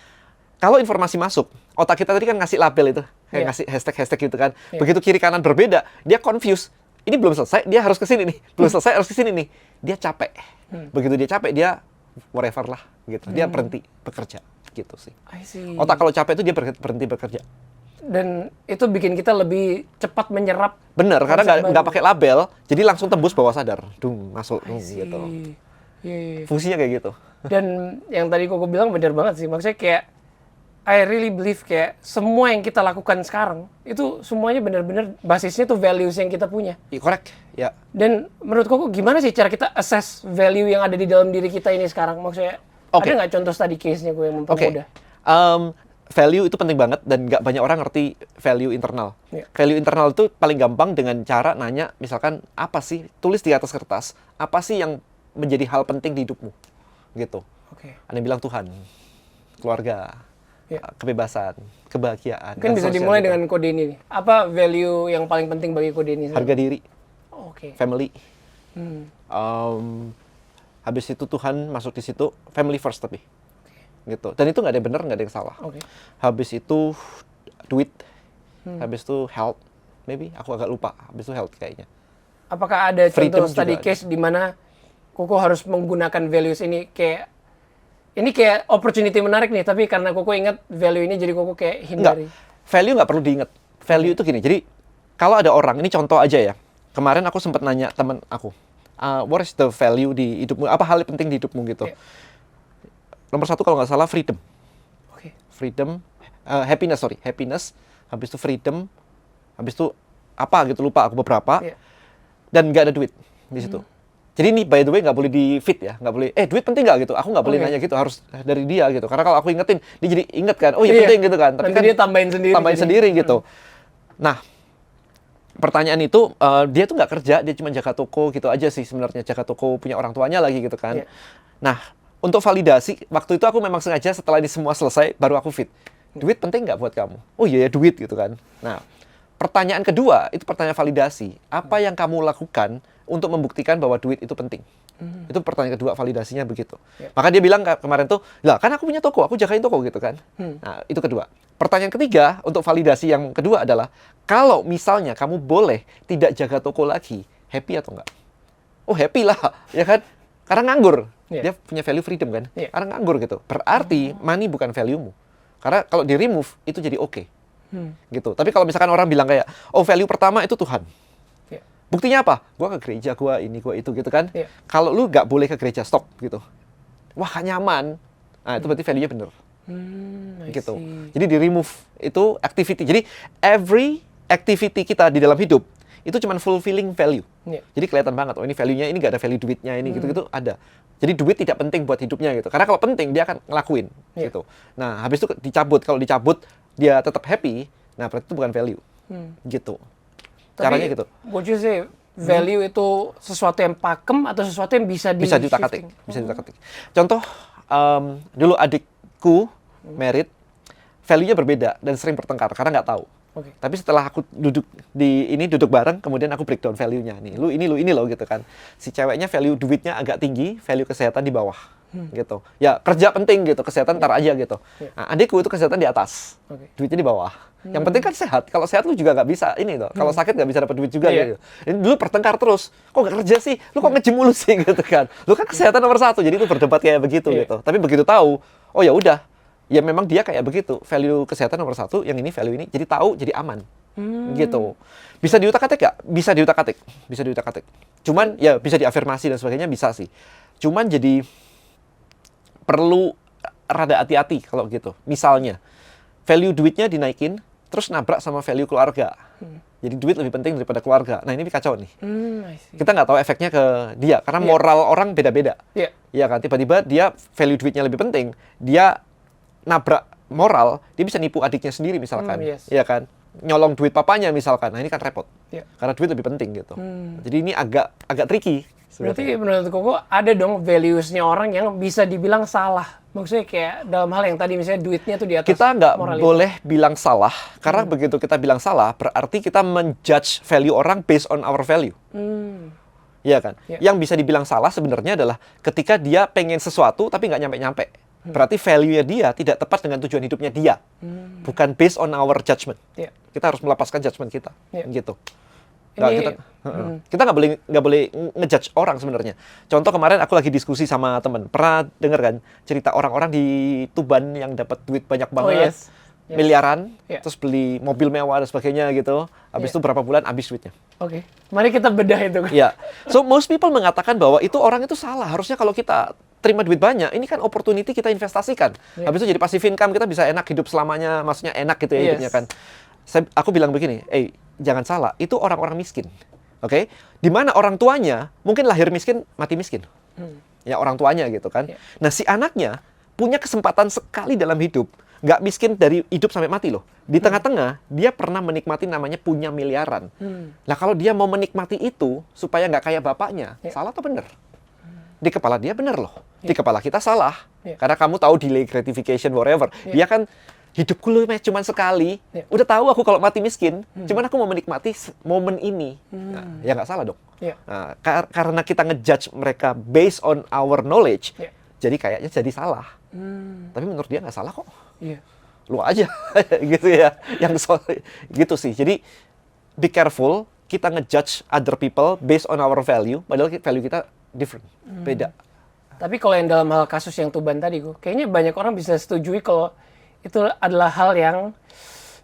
Kalau informasi masuk, otak kita tadi kan ngasih label itu, kayak ngasih hashtag gitu kan. Begitu kiri kanan berbeda, dia confused. Ini belum selesai, dia harus ke sini nih. Belum selesai, harus ke sini nih. Dia capek. Begitu dia capek, dia whatever lah gitu. Dia berhenti bekerja gitu sih. Otak kalau capek itu dia berhenti bekerja. Dan itu bikin kita lebih cepat menyerap. Bener, karena nggak pakai label, jadi langsung tembus bawah sadar. Masuk gitu. Fungsinya kayak gitu. Dan yang tadi Koko bilang benar banget sih. Maksudnya kayak I really believe kayak semua yang kita lakukan sekarang itu semuanya benar-benar basisnya tuh values yang kita punya. Correct, ya. Dan menurut Koko gimana sih cara kita assess value yang ada di dalam diri kita ini sekarang? Maksudnya ada nggak contoh study case-nya gue yang mempermudah? Value itu penting banget dan nggak banyak orang ngerti value internal. Value internal itu paling gampang dengan cara nanya, misalkan apa sih, tulis di atas kertas, apa sih yang menjadi hal penting di hidupmu, gitu. Ada yang bilang Tuhan, keluarga, kebebasan, kebahagiaan. Mungkin bisa dimulai dengan kode ini nih. Apa value yang paling penting bagi kode ini? Harga diri, family. Habis itu Tuhan masuk di situ, family first tapi. Gitu. Dan itu nggak ada yang benar, nggak ada yang salah. Habis itu duit, habis itu health, maybe aku agak lupa. Habis itu health kayaknya. Apakah ada contoh study case di mana Koko harus menggunakan values ini kayak ini kayak opportunity menarik nih, tapi karena Koko ingat value ini jadi Koko kayak hindari. Value nggak perlu diingat. Value itu gini. Jadi kalau ada orang, ini contoh aja ya. Kemarin aku sempat nanya teman aku, what is the value di hidupmu? Apa hal penting di hidupmu gitu? Nomor 1 kalau nggak salah freedom. Freedom, happiness. Habis itu freedom. Habis itu apa gitu, lupa aku beberapa. Dan nggak ada duit di situ. Jadi ini by the way nggak boleh di fit ya, nggak boleh. Duit penting nggak gitu? Aku nggak boleh nanya gitu, harus dari dia gitu. Karena kalau aku ingetin, dia jadi inget kan. Oh ya penting gitu kan. Tapi nanti kan dia tambahin sendiri gitu. Nah, pertanyaan itu dia tuh nggak kerja, dia cuma jaga toko gitu aja sih sebenarnya, jaga toko punya orang tuanya lagi gitu kan. Nah, untuk validasi, waktu itu aku memang sengaja setelah ini semua selesai, baru aku fit. Duit penting nggak buat kamu? Oh iya ya duit gitu kan. Nah, pertanyaan kedua, itu pertanyaan validasi. Apa yang kamu lakukan untuk membuktikan bahwa duit itu penting? Itu pertanyaan kedua, validasinya begitu. Maka dia bilang kemarin tuh, lah kan aku punya toko, aku jagain toko gitu kan. Nah, itu kedua. Pertanyaan ketiga, untuk validasi yang kedua adalah, kalau misalnya kamu boleh tidak jaga toko lagi, happy atau enggak? Oh happy lah, ya kan? Karena nganggur. Dia punya value freedom kan? Karena nganggur gitu. Berarti money bukan value-mu. Karena kalau di remove, itu jadi oke. Gitu. Tapi kalau misalkan orang bilang kayak, oh value pertama itu Tuhan. Buktinya apa? Gua ke gereja, gua ini, gua itu gitu kan. Kalau lu nggak boleh ke gereja, stop gitu. Wah, nyaman. Nah, itu berarti value-nya bener. Gitu. Jadi di remove itu activity. Jadi every activity kita di dalam hidup itu cuma fulfilling value. Jadi kelihatan banget, oh ini value-nya, ini nggak ada value duitnya, ini gitu-gitu ada. Jadi duit tidak penting buat hidupnya gitu. Karena kalau penting dia akan ngelakuin gitu. Nah, habis itu dicabut. Kalau dicabut dia tetap happy, nah berarti itu bukan value. Gitu. Caranya gitu. Would you say value itu sesuatu yang pakem atau sesuatu yang bisa diutak-atik. Bisa diutak-atik. Contoh, dulu adikku married, value-nya berbeda dan sering bertengkar karena nggak tahu. Okay. Tapi setelah aku duduk bareng, kemudian aku breakdown value-nya nih. Lu ini loh gitu kan. Si ceweknya value duitnya agak tinggi, value kesehatan di bawah. Gitu. Ya kerja penting gitu, kesehatan ntar aja gitu. Nah, adikku itu kesehatan di atas, duitnya di bawah. Yang penting kan sehat. Kalau sehat lu juga nggak bisa ini tuh. Kalau sakit nggak bisa dapat duit juga gitu. Ini dulu pertengkar terus. Kok nggak kerja sih? Lu kok nge-gym mulu sih gitu kan? Lu kan kesehatan nomor 1. Jadi itu berdebat kayak begitu gitu. Tapi begitu tahu, oh ya udah. Ya memang dia kayak begitu. Value kesehatan nomor 1, yang ini value ini. Jadi tahu, jadi aman. Gitu. Bisa diutak-atik nggak? Bisa diutak-atik. Bisa diutak-atik. Cuman ya bisa diafirmasi dan sebagainya bisa sih. Cuman jadi perlu rada hati-hati kalau gitu. Misalnya, value duitnya dinaikin, terus nabrak sama value keluarga. Jadi duit lebih penting daripada keluarga. Nah ini kacau nih. Kita nggak tahu efeknya ke dia, karena moral orang beda-beda. Iya kan, tiba-tiba dia value duitnya lebih penting, dia nabrak moral, dia bisa nipu adiknya sendiri misalkan. Iya kan, nyolong duit papanya misalkan. Nah ini kan repot. Karena duit lebih penting gitu. Jadi ini agak tricky. Berarti menurut Koko ada dong values-nya orang yang bisa dibilang salah. Maksudnya kayak dalam hal yang tadi misalnya duitnya tuh di atas kita nggak moralitas. boleh bilang salah, karena begitu kita bilang salah, berarti kita menjudge value orang based on our value. Iya kan? Yang bisa dibilang salah sebenarnya adalah ketika dia pengen sesuatu tapi nggak nyampe-nyampe. Berarti value-nya dia tidak tepat dengan tujuan hidupnya dia. Bukan based on our judgment. Kita harus melepaskan judgment kita. Gitu. Kita nggak boleh ngejudge orang sebenarnya. Contoh kemarin aku lagi diskusi sama temen, pernah denger kan cerita orang-orang di Tuban yang dapat duit banyak banget, miliaran, terus beli mobil mewah dan sebagainya gitu. Habis itu berapa bulan habis duitnya. Oke, mari kita bedah itu. Ya, so most people mengatakan bahwa itu orang itu salah. Harusnya kalau kita terima duit banyak, ini kan opportunity kita investasikan. Habis itu jadi passive income, kita bisa enak hidup selamanya, maksudnya enak gitu ya hidupnya kan. Aku bilang begini, jangan salah, itu orang-orang miskin. Oke? Di mana orang tuanya mungkin lahir miskin, mati miskin. Ya orang tuanya gitu kan. Nah, si anaknya punya kesempatan sekali dalam hidup, nggak miskin dari hidup sampai mati loh. Di tengah-tengah, dia pernah menikmati namanya punya miliaran. Nah, kalau dia mau menikmati itu supaya nggak kayak bapaknya, salah atau bener? Di kepala dia bener loh. Di kepala kita salah. Karena kamu tahu delay gratification, whatever. Dia kan hidupku lu cuma sekali, udah tahu aku kalau mati miskin, cuman aku mau menikmati momen ini. Nah, ya nggak salah dong. Nah, karena kita ngejudge mereka based on our knowledge, jadi kayaknya jadi salah. Tapi menurut dia nggak salah kok. Lu aja, gitu ya. Gitu sih. Jadi be careful, kita ngejudge other people based on our value, padahal value kita different, beda. Tapi kalau yang dalam hal kasus yang Tuban tadi, kayaknya banyak orang bisa setujui kalau itu adalah hal yang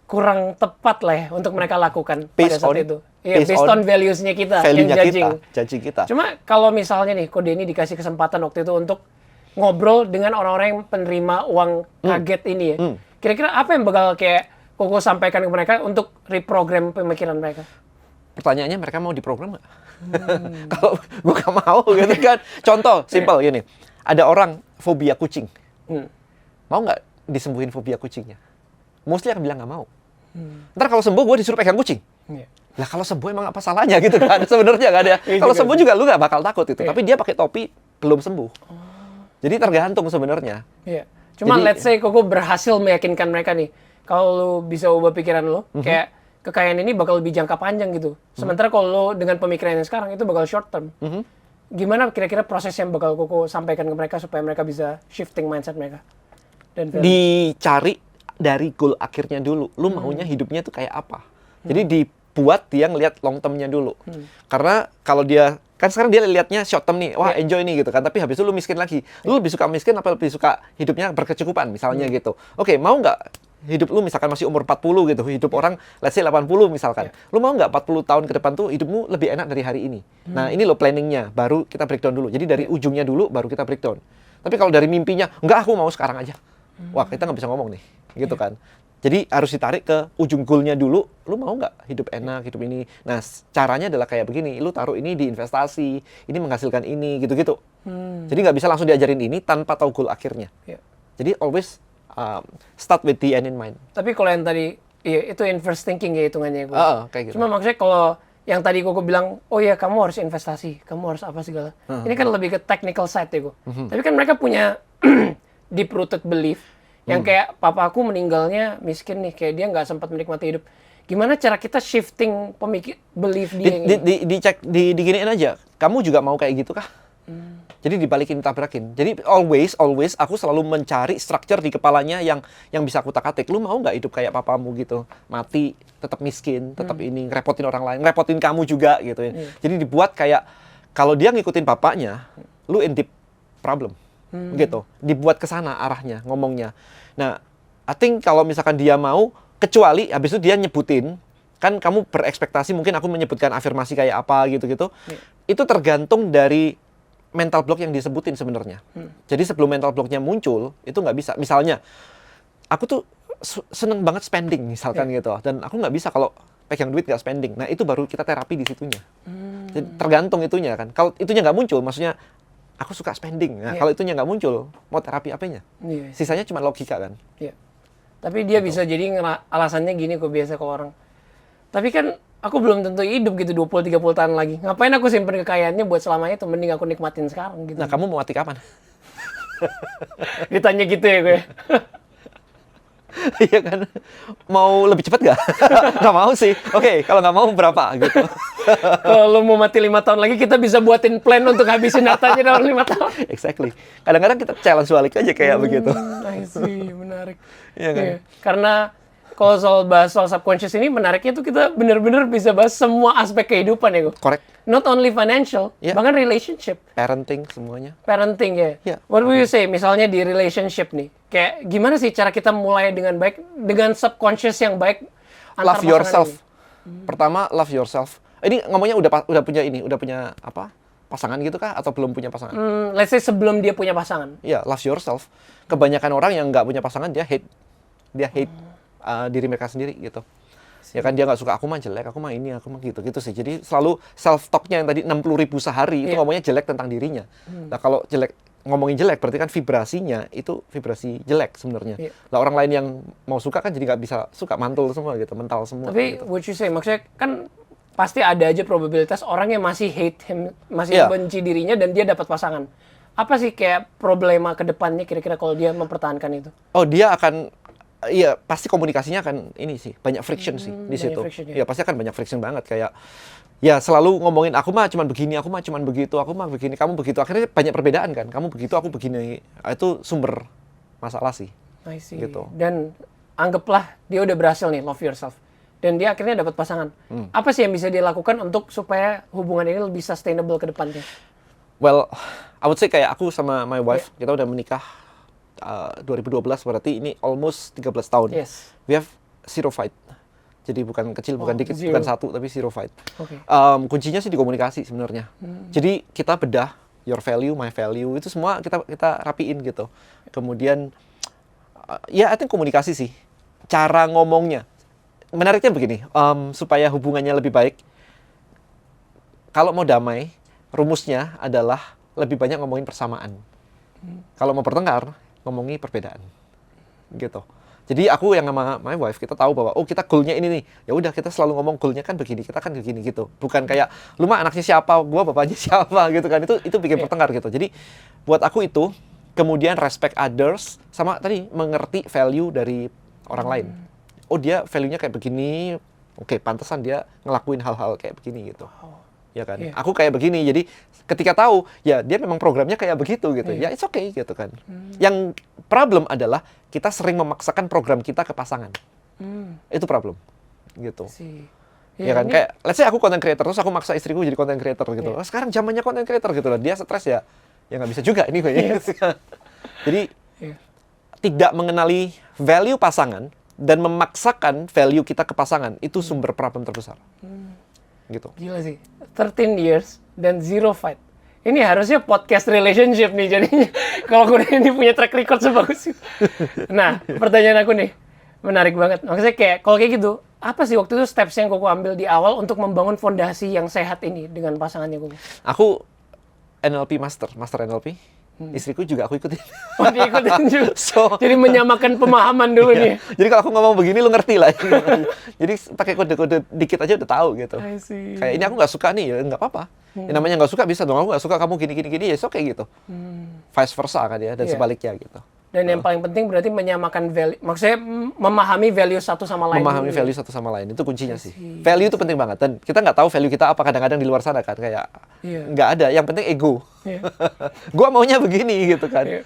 kurang tepat lah ya untuk mereka lakukan pada saat itu. Iya, based on values-nya kita, yang judging kita. Cuma kalau misalnya nih, Ko Denny dikasih kesempatan waktu itu untuk ngobrol dengan orang-orang yang penerima uang kaget ini ya. Kira-kira apa yang bakal kayak Koko sampaikan ke mereka untuk reprogram pemikiran mereka? Pertanyaannya, mereka mau diprogram nggak? Kalau gue nggak mau gitu kan. Contoh, simple gini. Ada orang fobia kucing. Mau nggak disembuhin fobia kucingnya? Mostly akan bilang nggak mau. Ntar kalau sembuh, gue disuruh pegang kucing. Lah kalau sembuh emang apa salahnya gitu kan? Sebenarnya nggak ada. Kalau sembuh juga lu nggak bakal takut itu. Tapi dia pakai topi, belum sembuh. Jadi tergantung sebenarnya. Cuma let's say Koko berhasil meyakinkan mereka nih, kalau lu bisa ubah pikiran lu, kayak kekayaan ini bakal lebih jangka panjang gitu. Sementara kalau lu dengan pemikiran yang sekarang itu bakal short term. Gimana kira-kira proses yang bakal Koko sampaikan ke mereka supaya mereka bisa shifting mindset mereka? Dicari dari goal akhirnya dulu. Lu maunya hidupnya tuh kayak apa? Jadi dibuat dia ngelihat long term-nya dulu. Karena kalau dia kan sekarang dia lihatnya short term nih, wah enjoy nih gitu kan. Tapi habis itu lu miskin lagi. Lu lebih suka miskin apa lebih suka hidupnya berkecukupan misalnya gitu. Oke, mau nggak hidup lu misalkan masih umur 40 gitu, hidup orang let's say 80 misalkan. Lu mau nggak 40 tahun ke depan tuh hidupmu lebih enak dari hari ini? Nah, ini lo planningnya, baru kita breakdown dulu. Jadi dari ujungnya dulu baru kita breakdown. Tapi kalau dari mimpinya, enggak aku mau sekarang aja. Wah, kita nggak bisa ngomong nih, gitu kan. Jadi harus ditarik ke ujung goalnya dulu. Lu mau nggak hidup enak, hidup ini? Nah, caranya adalah kayak begini. Lu taruh ini di investasi, ini menghasilkan ini, gitu-gitu. Jadi nggak bisa langsung diajarin ini tanpa tahu goal akhirnya. Yeah. Jadi always start with the end in mind. Tapi kalau yang tadi, iya itu inverse thinking ya hitungannya gue. Kayak gitu. Cuma maksudnya kalau yang tadi gue bilang, oh ya kamu harus investasi, kamu harus apa segala. Ini kan lebih ke technical side ya gue. Tapi kan mereka punya deep-rooted belief, yang kayak papa aku meninggalnya miskin nih, kayak dia nggak sempat menikmati hidup. Gimana cara kita shifting belief dia? Dicek, diginiin aja. Kamu juga mau kayak gitu kah? Jadi dibalikin, tabrakin. Jadi always aku selalu mencari structure di kepalanya yang bisa aku tak-atik. Lu mau nggak hidup kayak papamu gitu? Mati, tetap miskin, tetap ini, ngerepotin orang lain, ngerepotin kamu juga gitu ya. Jadi dibuat kayak, kalau dia ngikutin bapaknya, lu in deep problem. Gitu. Dibuat ke sana arahnya, ngomongnya. Nah, I think kalau misalkan dia mau, kecuali habis itu dia nyebutin, kan kamu berekspektasi mungkin aku menyebutkan afirmasi kayak apa gitu-gitu. Itu tergantung dari mental block yang disebutin sebenarnya. Jadi sebelum mental blocknya muncul, itu nggak bisa. Misalnya, aku tuh seneng banget spending misalkan gitu. Dan aku nggak bisa kalau pegang duit nggak spending. Nah, itu baru kita terapi di situnya. Jadi tergantung itunya kan. Kalau itunya nggak muncul, maksudnya aku suka spending. Nah, kalau itunya nggak muncul, mau terapi apanya? Sisanya cuma logika kan. Tapi dia bisa jadi alasannya gini kok biasa ke orang. Tapi kan aku belum tentu hidup gitu 20-30 tahun lagi. Ngapain aku simpen kekayaannya buat selamanya itu? Mending aku nikmatin sekarang gitu. Nah, kamu mau mati kapan? Ditanya gitu ya gue. Iya kan? Mau lebih cepat nggak? Nggak mau sih. Oke, kalau nggak mau berapa gitu. Kalau lu mau mati 5 tahun lagi, kita bisa buatin plan untuk habisin datanya dalam 5 tahun. Exactly. Kadang-kadang kita challenge balik aja kayak begitu. I see, menarik. Iya kan? Karena kalau bahas soal subconscious ini, menariknya tuh kita benar-benar bisa bahas semua aspek kehidupan ya, gue. Correct. Not only financial, bahkan relationship. Parenting semuanya. Parenting ya. Yeah. What would you say, misalnya di relationship nih, kayak gimana sih cara kita mulai dengan baik, dengan subconscious yang baik? Love yourself. Pertama, love yourself. Ini ngomongnya udah punya apa? Pasangan gitu kah? Atau belum punya pasangan? Let's say sebelum dia punya pasangan. Iya, love yourself. Kebanyakan orang yang nggak punya pasangan, dia hate diri mereka sendiri gitu. Ya kan, dia nggak suka, aku mah jelek, aku mah ini, aku mah gitu sih. Jadi selalu self talknya yang tadi 60.000 sehari itu ngomongnya jelek tentang dirinya. Nah, kalau ngomongin jelek berarti kan vibrasinya itu vibrasi jelek sebenarnya. Nah, orang lain yang mau suka kan jadi nggak bisa suka, mantul semua gitu, mental semua. Tapi gitu. what you say, maksudnya kan pasti ada aja probabilitas orang yang masih hate him, masih benci dirinya dan dia dapat pasangan. Apa sih kayak problema ke depannya kira-kira kalau dia mempertahankan itu? Oh, dia akan pasti komunikasinya akan ini sih, banyak friction sih di situ. Ya pasti akan banyak friction banget, kayak ya selalu ngomongin aku mah cuman begini, aku mah cuman begitu, aku mah begini, kamu begitu. Akhirnya banyak perbedaan kan. Kamu begitu, aku begini. Itu sumber masalah sih. I see. Gitu. Dan anggaplah dia udah berhasil nih love yourself. Dan dia akhirnya dapat pasangan. Apa sih yang bisa dia lakukan untuk supaya hubungan ini lebih sustainable ke depannya? Well, I would say kayak aku sama my wife, kita udah menikah 2012, berarti ini almost 13 tahun. Yes. We have zero fight. Jadi bukan kecil, bukan dikit, bukan satu, tapi zero fight. Okay. Kuncinya sih di komunikasi sebenarnya. Jadi kita bedah your value, my value, itu semua kita rapiin gitu. Kemudian, I think komunikasi sih. Cara ngomongnya. Menariknya begini, supaya hubungannya lebih baik, kalau mau damai, rumusnya adalah lebih banyak ngomongin persamaan. Kalau mau bertengkar, ngomongi perbedaan, gitu. Jadi aku yang sama my wife, kita tahu bahwa kita goalnya ini nih. Ya udah, kita selalu ngomong goalnya kan begini, kita kan begini gitu. Bukan kayak lu mah anaknya siapa, gua bapaknya siapa gitu kan. Itu bikin bertengkar gitu. Jadi buat aku itu, kemudian respect others, sama tadi mengerti value dari orang lain. Oh, dia value-nya kayak begini. Oke, pantesan dia ngelakuin hal-hal kayak begini gitu. Ya kan? Aku kayak begini. Jadi ketika tahu, ya dia memang programnya kayak begitu gitu. Ya it's okay gitu kan. Yang problem adalah kita sering memaksakan program kita ke pasangan. Itu problem. Gitu. Ya kan? Kayak, let's say aku content creator, terus aku maksa istriku jadi content creator gitu. Oh, sekarang zamannya content creator gitu loh. Dia stres ya nggak bisa juga ini. Jadi, tidak mengenali value pasangan dan memaksakan value kita ke pasangan, itu sumber problem terbesar. Gitu. Gila sih. 13 years dan zero fight. Ini harusnya podcast relationship nih jadinya. Kalau gue ini punya track record sebagus itu. Nah, pertanyaan aku nih. Menarik banget. Maksudnya kayak kalau kayak gitu, apa sih waktu itu steps yang Koko ambil di awal untuk membangun fondasi yang sehat ini dengan pasangannya Koko? Aku NLP master NLP. Istriku juga aku ikutin. Oh, diikutin juga. So, Jadi menyamakan pemahaman dulu nih. jadi kalau aku ngomong begini lu ngerti lah. Jadi pakai kode-kode dikit aja udah tahu gitu. I see. Kayak ini aku nggak suka nih, ya nggak apa-apa. Yang namanya nggak suka bisa dong. Aku nggak suka kamu gini ya, oke gitu. Vice versa kan ya, dan Iya. sebaliknya gitu. Dan yang paling penting berarti menyamakan value, maksudnya memahami value satu sama lain. Memahami dulu. value satu sama lain itu kuncinya sih. Value itu penting banget, dan kita nggak tahu value kita apa kadang-kadang di luar sana kan, kayak Iya. nggak ada. Yang penting ego. Iya. Gua maunya begini gitu kan. Iya.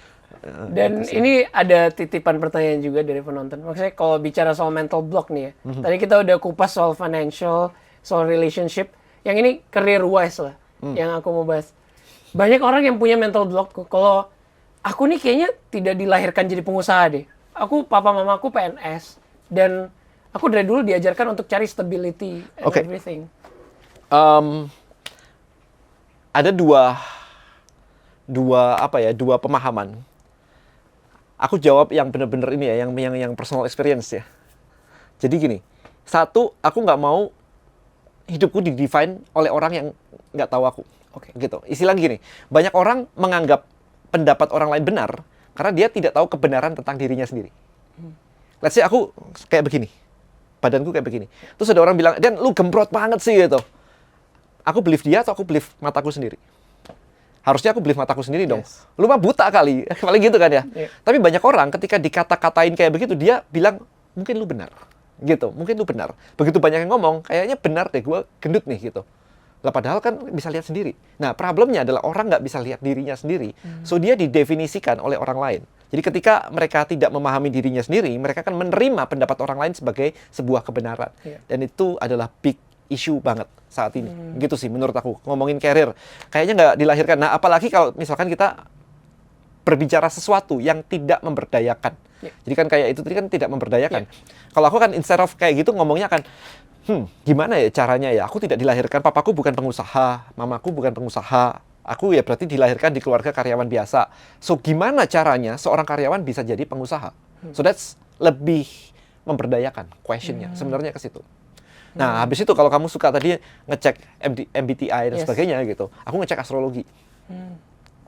Dan ini ada titipan pertanyaan juga dari penonton. Maksudnya kalau bicara soal mental block nih ya. Tadi kita udah kupas soal financial, soal relationship. Yang ini career wise lah yang aku mau bahas. Banyak orang yang punya mental block. Kalau aku nih kayaknya tidak dilahirkan jadi pengusaha deh. Aku papa mama aku PNS dan aku dari dulu diajarkan untuk cari stability and Oke. everything. Ada dua pemahaman. Aku jawab yang benar-benar ini ya, yang personal experience ya. Jadi gini, satu, aku nggak mau hidupku di-define oleh orang yang nggak tahu aku. Oke. Gitu. Istilah gini, banyak orang menganggap pendapat orang lain benar karena dia tidak tahu kebenaran tentang dirinya sendiri. Let's say aku kayak begini, badanku kayak begini. Terus ada orang bilang, Dan lu gembrot banget sih gitu. Aku believe dia atau aku believe mataku sendiri? Harusnya aku believe mataku sendiri dong. Yes. Lu mah buta kali, paling gitu kan ya. Iya. Tapi banyak orang ketika dikata-katain kayak begitu, dia bilang, mungkin lu benar. Gitu, mungkin lu benar. Begitu banyak yang ngomong, kayaknya benar deh, gue gendut nih gitu. Lah padahal kan bisa lihat sendiri. Nah problemnya adalah orang nggak bisa lihat dirinya sendiri. So dia didefinisikan oleh orang lain. Jadi ketika mereka tidak memahami dirinya sendiri, mereka akan menerima pendapat orang lain sebagai sebuah kebenaran. Iya. Dan itu adalah big issue banget saat ini. Gitu sih menurut aku. Ngomongin karir, kayaknya nggak dilahirkan. Nah apalagi kalau misalkan kita berbicara sesuatu yang tidak memberdayakan. Yeah. Jadi kan kayak itu tadi kan tidak memberdayakan. Kalau aku kan instead of kayak gitu ngomongnya kan, gimana ya caranya ya? Aku tidak dilahirkan, papaku bukan pengusaha, mamaku bukan pengusaha. Aku ya berarti dilahirkan di keluarga karyawan biasa. So gimana caranya seorang karyawan bisa jadi pengusaha? So that's lebih memberdayakan questionnya. Sebenarnya ke situ. Nah, habis itu kalau kamu suka tadi ngecek MBTI dan Yes. sebagainya gitu, aku ngecek astrologi.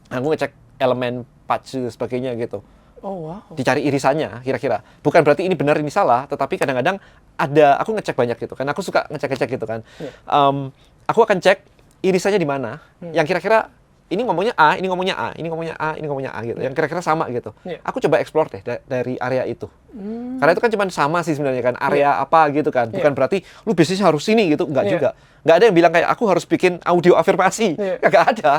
Aku ngecek elemen patch dan sebagainya gitu. Oh wow. Dicari irisannya kira-kira. Bukan berarti ini benar ini salah, tetapi kadang-kadang ada, aku ngecek banyak gitu kan. Aku suka ngecek-ngecek gitu kan. Aku akan cek irisannya di mana. Yang kira-kira ini ngomongnya A, ini ngomongnya A, ini ngomongnya A, ini ngomongnya A gitu. Yang kira-kira sama gitu. Yeah. Aku coba explore deh dari area itu. Karena itu kan cuma sama sih sebenarnya kan, area apa gitu kan. Bukan berarti lu bisnisnya harus sini gitu, enggak Yeah. juga. Enggak ada yang bilang kayak aku harus bikin audio afirmasi. Yeah. Enggak ada.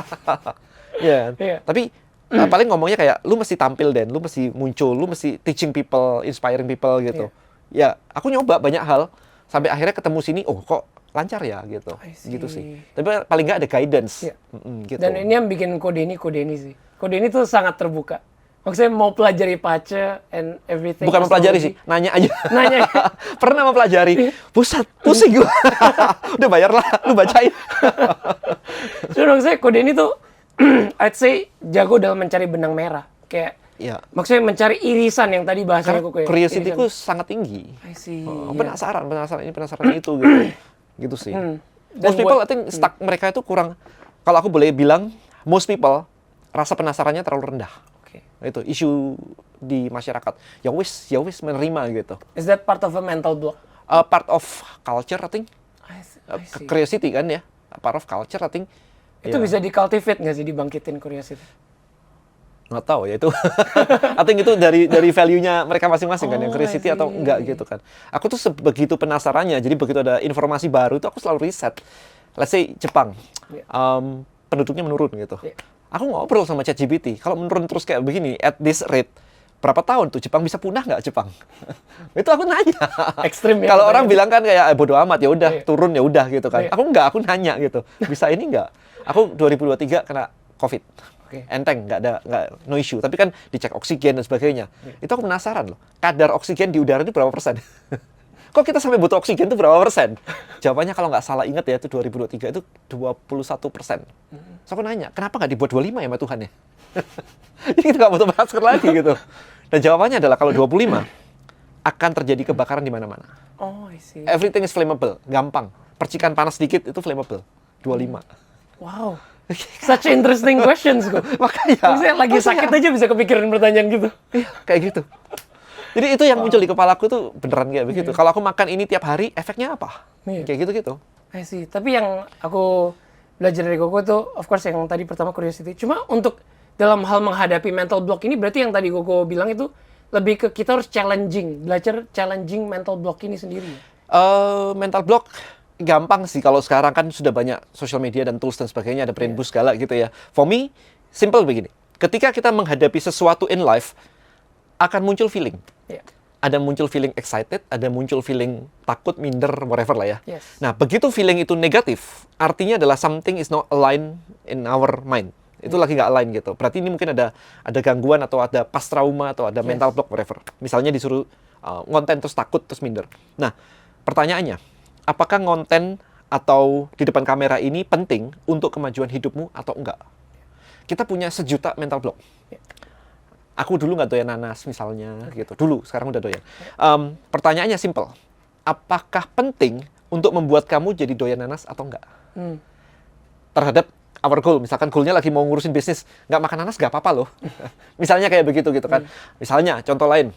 Ya. Yeah. Tapi paling ngomongnya kayak lu mesti tampil Dan, lu mesti muncul, lu mesti teaching people, inspiring people gitu. Ya, aku nyoba banyak hal sampai akhirnya ketemu sini, oh kok lancar ya gitu. I see. Gitu sih. Tapi paling nggak ada guidance. Iya. Gitu. Dan ini yang bikin kode ini sih. Kode ini tuh sangat terbuka. Maksudnya mau pelajari pace and everything. Bukan mempelajari sih, astrologi. nanya aja. Nanya. Pernah mempelajari. Pusat, pusing gua. Udah bayar lah, lu bacain. Cuma maksudnya kode ini tuh I'd say jago dalam mencari benang merah. Kayak Iya. maksudnya mencari irisan yang tadi bahasanya Karena kok ya. curiosity-ku sangat tinggi. I see. Penasaran ini, penasaran itu gitu. Gitu sih. Dan Most people, buat- I think stuck mereka itu kurang, kalau aku boleh bilang, most people rasa penasarannya terlalu rendah. Oke. Itu isu di masyarakat. Ya wis menerima gitu. Is that part of a mental block? Part of culture, I think. I see. Curiosity kan ya. Part of culture, I think. Itu Ya, bisa di-cultivate nggak sih, dibangkitin curiosity? nggak tahu ya itu. I think itu dari value-nya mereka masing-masing kan, yang Oh, curiosity I atau see. enggak gitu kan. Aku tuh begitu penasarannya, jadi begitu ada informasi baru itu aku selalu riset. Let's say Jepang, Yeah. penduduknya menurun gitu. Yeah. Aku ngobrol sama ChatGPT, kalau menurun terus kayak begini, at this rate, berapa tahun tuh Jepang bisa punah nggak Jepang? Itu aku nanya. Ekstrim ya. Kalau orang pertanyaan. bilang kan kayak bodo amat ya udah Iya. turun ya udah gitu kan. Iya. Aku enggak, aku nanya gitu. Bisa ini enggak? Aku 2023 kena COVID. Oke. Enteng, nggak no issue. Tapi kan dicek oksigen dan sebagainya. Itu aku penasaran loh. Kadar oksigen di udara itu berapa persen? Kok kita sampai butuh oksigen itu berapa persen? Jawabannya kalau nggak salah ingat ya itu 2023 itu 21%. So aku nanya, kenapa nggak dibuat 25 ya sama Tuhan ya? Jadi kita nggak butuh masker lagi gitu. Dan jawabannya adalah kalau 25, akan terjadi kebakaran di mana-mana. Oh, I see. Everything is flammable, gampang. Percikan panas sedikit itu flammable. 25. Wow. Such interesting questions kok. Makanya. Maksudnya lagi sakit aja bisa kepikiran pertanyaan gitu. Iya, kayak gitu. Jadi itu yang muncul di kepalaku tuh beneran kayak begitu. Kalau aku makan ini tiap hari, efeknya apa? Kayak gitu-gitu. I see. Tapi yang aku belajar dari Koko itu, of course yang tadi pertama curiosity. Cuma untuk dalam hal menghadapi mental block ini, berarti yang tadi Koko bilang itu lebih ke kita harus belajar challenging mental block ini sendiri. Mental block gampang sih kalau sekarang kan sudah banyak social media dan tools dan sebagainya, ada brain boost segala gitu ya. For me, simple begini. Ketika kita menghadapi sesuatu in life, akan muncul feeling. Ada muncul feeling excited, ada muncul feeling takut, minder, whatever lah ya. Nah, begitu feeling itu negatif, artinya adalah something is not aligned in our mind. Itu lagi nggak align gitu. Berarti ini mungkin ada gangguan atau ada past trauma atau ada mental block, whatever. Misalnya disuruh ngonten terus takut, terus minder. Nah, pertanyaannya, apakah konten atau di depan kamera ini penting untuk kemajuan hidupmu atau enggak? Kita punya 1 juta mental block. Aku dulu nggak doyan nanas misalnya, gitu. Dulu, sekarang udah doyan. Pertanyaannya simple. Apakah penting untuk membuat kamu jadi doyan nanas atau enggak? Terhadap our goal, misalkan goalnya lagi mau ngurusin bisnis, nggak makan nanas nggak apa-apa loh. Misalnya kayak begitu gitu kan. Misalnya, contoh lain.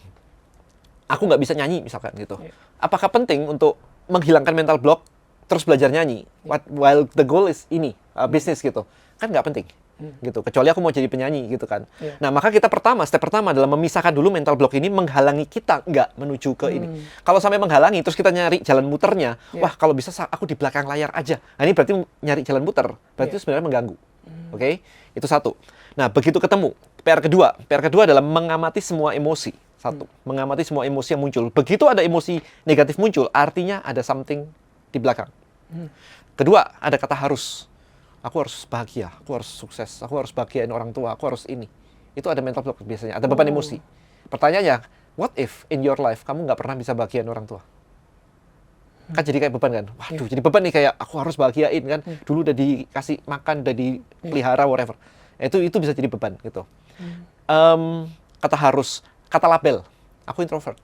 Aku nggak bisa nyanyi misalkan gitu. Apakah penting untuk menghilangkan mental block terus belajar nyanyi while the goal is ini bisnis gitu, kan nggak penting gitu, kecuali aku mau jadi penyanyi gitu kan. Nah, maka step pertama adalah memisahkan dulu mental block ini menghalangi kita nggak menuju ke ini. Kalau sampai menghalangi terus kita nyari jalan muternya, wah kalau bisa aku di belakang layar aja, nah ini berarti nyari jalan muter, berarti itu sebenarnya mengganggu. Oke? Itu satu. Nah, begitu ketemu, PR kedua adalah mengamati semua emosi. Mengamati semua emosi yang muncul. Begitu ada emosi negatif muncul, artinya ada something di belakang. Kedua, ada kata harus. Aku harus bahagia, aku harus sukses, aku harus bahagiain orang tua, aku harus ini. Itu ada mental block biasanya, ada beban emosi. Pertanyaannya, what if in your life kamu nggak pernah bisa bahagiain orang tua? Kan jadi kayak beban kan? Waduh, jadi beban nih kayak aku harus bahagiain kan? Dulu udah dikasih makan, udah dipelihara, whatever. Itu bisa jadi beban gitu. Kata harus, kata label, aku introvert.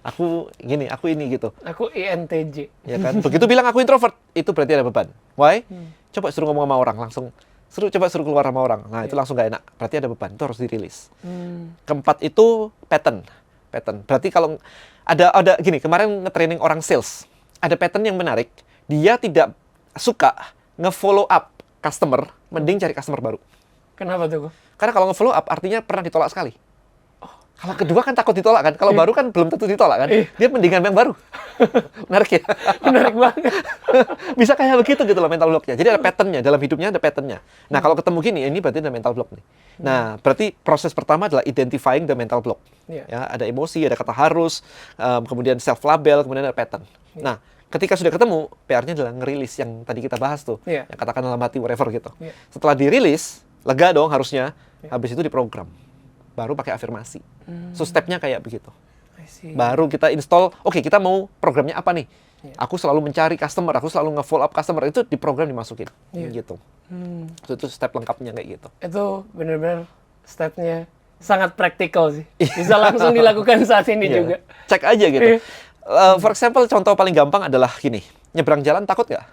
Aku gini, aku ini gitu. Aku INTJ. Ya kan? Begitu bilang aku introvert, itu berarti ada beban. Why? Coba suruh ngomong sama orang, langsung coba suruh keluar sama orang. Nah, itu langsung gak enak. Berarti ada beban, itu harus dirilis. Keempat itu pattern. Berarti kalau ada gini, kemarin nge-training orang sales. Ada pattern yang menarik. Dia tidak suka nge-follow up customer, mending cari customer baru. Kenapa tuh? Karena kalau nge-follow up artinya pernah ditolak sekali. Kalau kedua kan takut ditolak kan, kalau baru kan belum tentu ditolak kan. Dia mendingan yang baru. Menarik ya? Menarik banget. Bisa kayak begitu gitu loh mental blocknya. Jadi ada patternnya, dalam hidupnya ada patternnya. Nah, kalau ketemu gini, ini berarti ada mental block nih. Nah, berarti proses pertama adalah identifying the mental block. Ya, ada emosi, ada kata harus, kemudian self-label, kemudian ada pattern. Nah, ketika sudah ketemu, PR-nya adalah ngerilis yang tadi kita bahas tuh. Yang katakan dalam hati, whatever gitu. Setelah dirilis, lega dong harusnya. Habis itu diprogram. Baru pakai afirmasi. So, step-nya kayak begitu. Baru kita install, oke, kita mau programnya apa nih? Aku selalu mencari customer, aku selalu nge-follow up customer, itu di program dimasukin. Gitu. So, itu step lengkapnya kayak gitu. Itu benar-benar step-nya sangat praktikal sih. Bisa langsung dilakukan saat ini juga. Cek aja gitu. For example, contoh paling gampang adalah gini, nyebrang jalan takut nggak?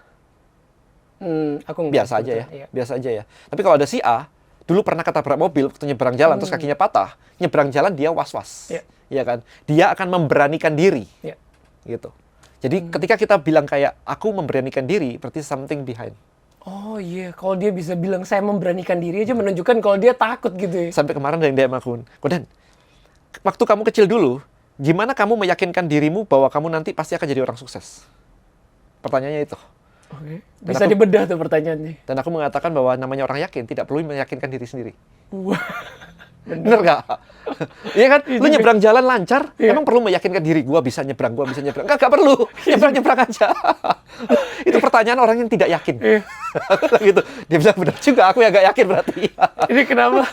Aku enggak. Biasa aja ya, biasa aja ya. Tapi kalau ada si A, dulu pernah ketabrak mobil waktu nyebrang jalan, terus kakinya patah, nyebrang jalan dia was-was, ya kan? Dia akan memberanikan diri, gitu. Jadi ketika kita bilang kayak aku memberanikan diri, berarti something behind. Oh iya, kalau dia bisa bilang saya memberanikan diri aja menunjukkan kalau dia takut gitu ya. Sampai kemarin ada yang DM aku, Kodan, waktu kamu kecil dulu, gimana kamu meyakinkan dirimu bahwa kamu nanti pasti akan jadi orang sukses? Pertanyaannya itu. Oke. Bisa dibedah tuh pertanyaannya. Dan aku mengatakan bahwa namanya orang yakin tidak perlu meyakinkan diri sendiri. Bener nggak? Iya kan? Lu nyebrang jalan lancar, emang perlu meyakinkan diri, gua bisa nyebrang. Nggak perlu. Nyebrang aja. Itu pertanyaan orang yang tidak yakin. Gitu. Dia bilang benar juga, aku yang nggak yakin berarti. Ini kenapa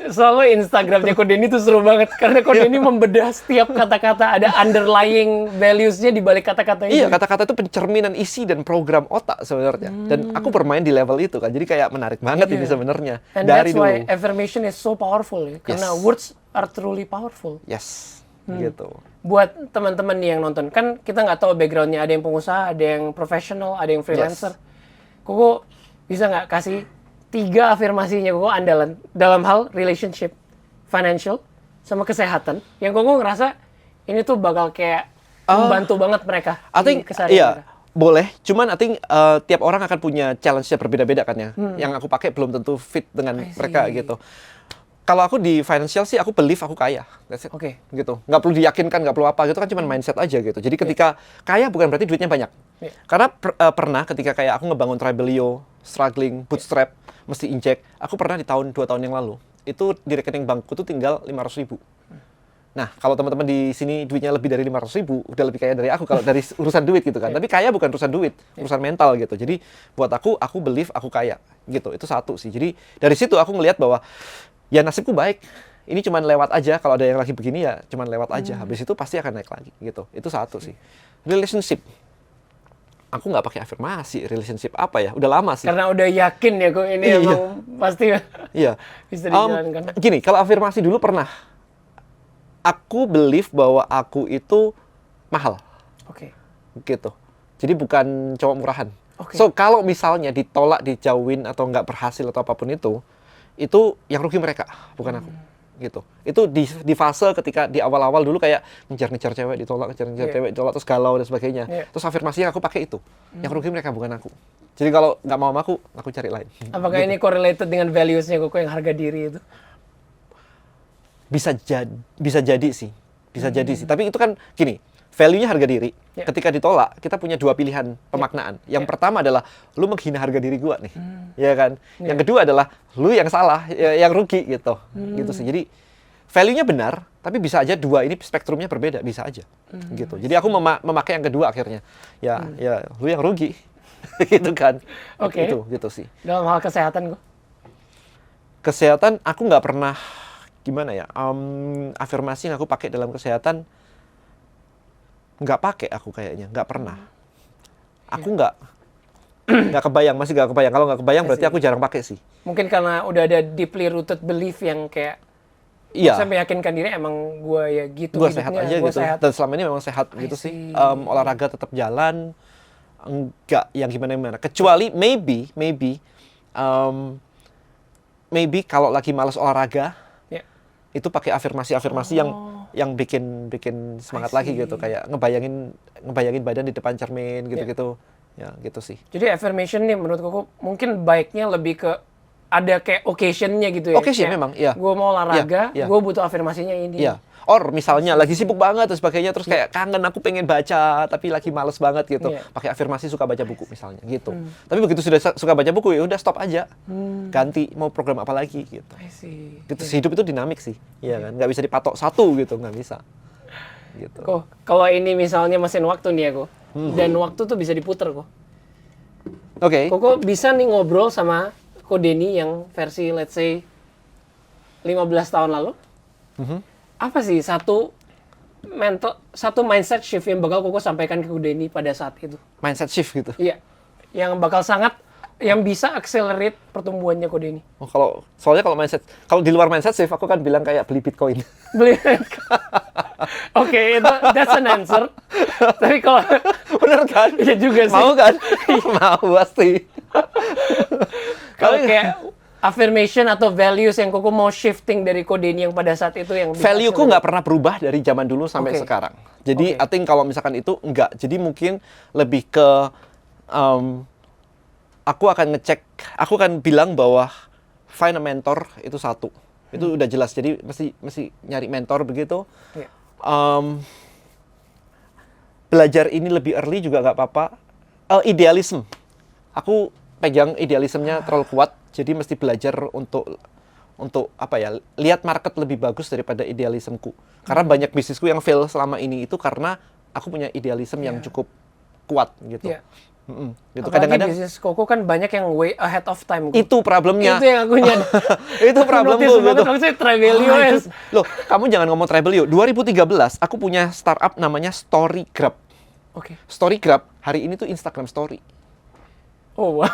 selalu Instagramnya Kodeni tuh seru banget. Karena Kodeni membedah setiap kata-kata, ada underlying values-nya di balik kata-kata itu. Iya, kata-kata itu pencerminan isi dan program otak sebenarnya. Dan aku bermain di level itu kan. Jadi kayak menarik banget ini sebenarnya. And dari that's why dulu. affirmation is so powerful ya. Karena words are truly powerful. Yes. gitu. Buat teman-teman nih yang nonton, kan kita nggak tahu backgroundnya, ada yang pengusaha, ada yang profesional, ada yang freelancer. Koko bisa nggak kasih 3 afirmasinya Koko andalan dalam hal relationship, financial, sama kesehatan, yang Koko ngerasa ini tuh bakal kayak membantu banget mereka I think, keseharian mereka. boleh. Cuman I think tiap orang akan punya challenge-nya berbeda-beda kan ya. Yang aku pakai belum tentu fit dengan mereka gitu. Kalau aku di financial sih, aku believe aku kaya. That's it. Oke. Gitu. Nggak perlu diyakinkan, nggak perlu apa. Gitu kan cuma mindset aja gitu. Jadi ketika kaya bukan berarti duitnya banyak. Karena pernah ketika kayak aku ngebangun Tribelio, struggling, bootstrap, mesti inject. Aku pernah di 2 tahun yang lalu. Itu di rekening bankku tuh tinggal 500.000. Nah, kalau teman-teman di sini duitnya lebih dari 500.000, udah lebih kaya dari aku kalau dari urusan duit gitu kan. Tapi kaya bukan urusan duit, urusan mental gitu. Jadi buat aku believe aku kaya gitu. Itu satu sih. Jadi dari situ aku ngelihat bahwa ya nasibku baik. Ini cuman lewat aja. Kalau ada yang lagi begini ya cuman lewat aja. Habis itu pasti akan naik lagi gitu. Itu satu sih. Relationship. Aku nggak pakai afirmasi. Relationship apa ya? Udah lama sih. Karena udah yakin ya kok ini emang pasti bisa dijalankan. Gini, kalau afirmasi dulu pernah. Aku believe bahwa aku itu mahal. Oke. Gitu. Jadi bukan cowok murahan. Oke. So, kalau misalnya ditolak, dijauhin, atau nggak berhasil atau apapun itu yang rugi mereka, bukan aku. Gitu. Itu di fase ketika di awal-awal dulu kayak ngejar-ngejar cewek ditolak, ngejar-ngejar cewek ditolak, terus galau dan sebagainya. Terus afirmasi yang aku pakai itu. Yang rugi mereka, bukan aku. Jadi kalau nggak mau sama aku cari lain. Apakah ini correlated dengan values-nya Koko yang harga diri itu? Bisa jadi sih. Tapi itu kan gini, value-nya harga diri. Ketika ditolak, kita punya 2 pilihan pemaknaan. Yang pertama adalah lu menghina harga diri gua nih. Ya kan? Yang kedua adalah lu yang salah, yang rugi gitu. Gitu sih. Jadi value-nya benar, tapi bisa aja 2 ini spektrumnya berbeda, bisa aja. Gitu. Jadi aku memakai yang kedua akhirnya. Ya lu yang rugi. Gitu kan. Oke. Gitu sih. Dalam hal kesehatan kok. Kesehatan aku nggak pernah gimana ya, afirmasi yang aku pakai dalam kesehatan nggak pakai aku kayaknya, nggak pernah. Aku nggak kebayang, masih nggak kebayang. Kalau nggak kebayang berarti aku jarang pakai sih. Mungkin karena udah ada deeply rooted belief yang kayak saya meyakinkan diri emang gue ya gitu gue sehat aja gitu. Sehat. Dan selama ini memang sehat gitu sih. Olahraga tetap jalan, enggak yang gimana. Kecuali maybe kalau lagi malas olahraga, itu pakai afirmasi yang bikin semangat lagi gitu, kayak ngebayangin badan di depan cermin gitu. Ya, gitu sih. Jadi affirmation nih menurut Koko mungkin baiknya lebih ke ada kayak occasion-nya gitu ya. Occasion memang, iya. Gue mau olahraga, gue butuh afirmasinya ini. Iya. Or misalnya lagi sibuk banget dan sebagainya, terus kayak kangen aku pengen baca tapi lagi males banget gitu. Pakai afirmasi suka baca buku misalnya gitu. Tapi begitu sudah suka baca buku ya udah stop aja. Ganti mau program apa lagi gitu. Gitu hidup itu dinamik sih. Iya kan? Nggak bisa dipatok satu gitu, nggak bisa. Gitu. Kok kalau ini misalnya mesin waktu nih ya kok. Dan waktu tuh bisa diputer kok. Oke. Kok bisa nih ngobrol sama Ko Denny yang versi let's say 15 tahun lalu. Apa sih satu mindset shift yang bakal Koko sampaikan ke Ko Denny pada saat itu? Mindset shift gitu. Iya. Yang bakal yang bisa accelerate pertumbuhannya Ko Denny. Soalnya kalau di luar mindset shift aku kan bilang kayak beli Bitcoin. Beli. Oke, that's an answer. Tapi kalau bener kan? Iya juga sih. Mau kan? Mau pasti. Kalau kayak affirmation atau values yang Koko mau shifting dari Ko Denny yang pada saat itu yang value-ku nggak pernah berubah dari zaman dulu sampai sekarang. Jadi I think kalau misalkan itu enggak. Jadi mungkin lebih ke aku akan bilang bahwa find a mentor itu satu. Itu udah jelas. Jadi mesti nyari mentor begitu. Belajar ini lebih early juga nggak apa-apa. Idealisme. Aku pegang idealismenya terlalu kuat. Jadi mesti belajar untuk apa ya, lihat market lebih bagus daripada idealismku. Karena banyak bisnisku yang fail selama ini itu karena aku punya idealisme yang cukup kuat gitu. Gitu. Kadang-kadang bisnis Koko kan banyak yang way ahead of time. Itu problemnya. Itu yang aku nyadar. Itu problemku gitu. Maksudnya Tribelio Loh, kamu jangan ngomong Tribelio. 2013 aku punya startup namanya Storygrab. Storygrab hari ini tuh Instagram Story. Oh wow.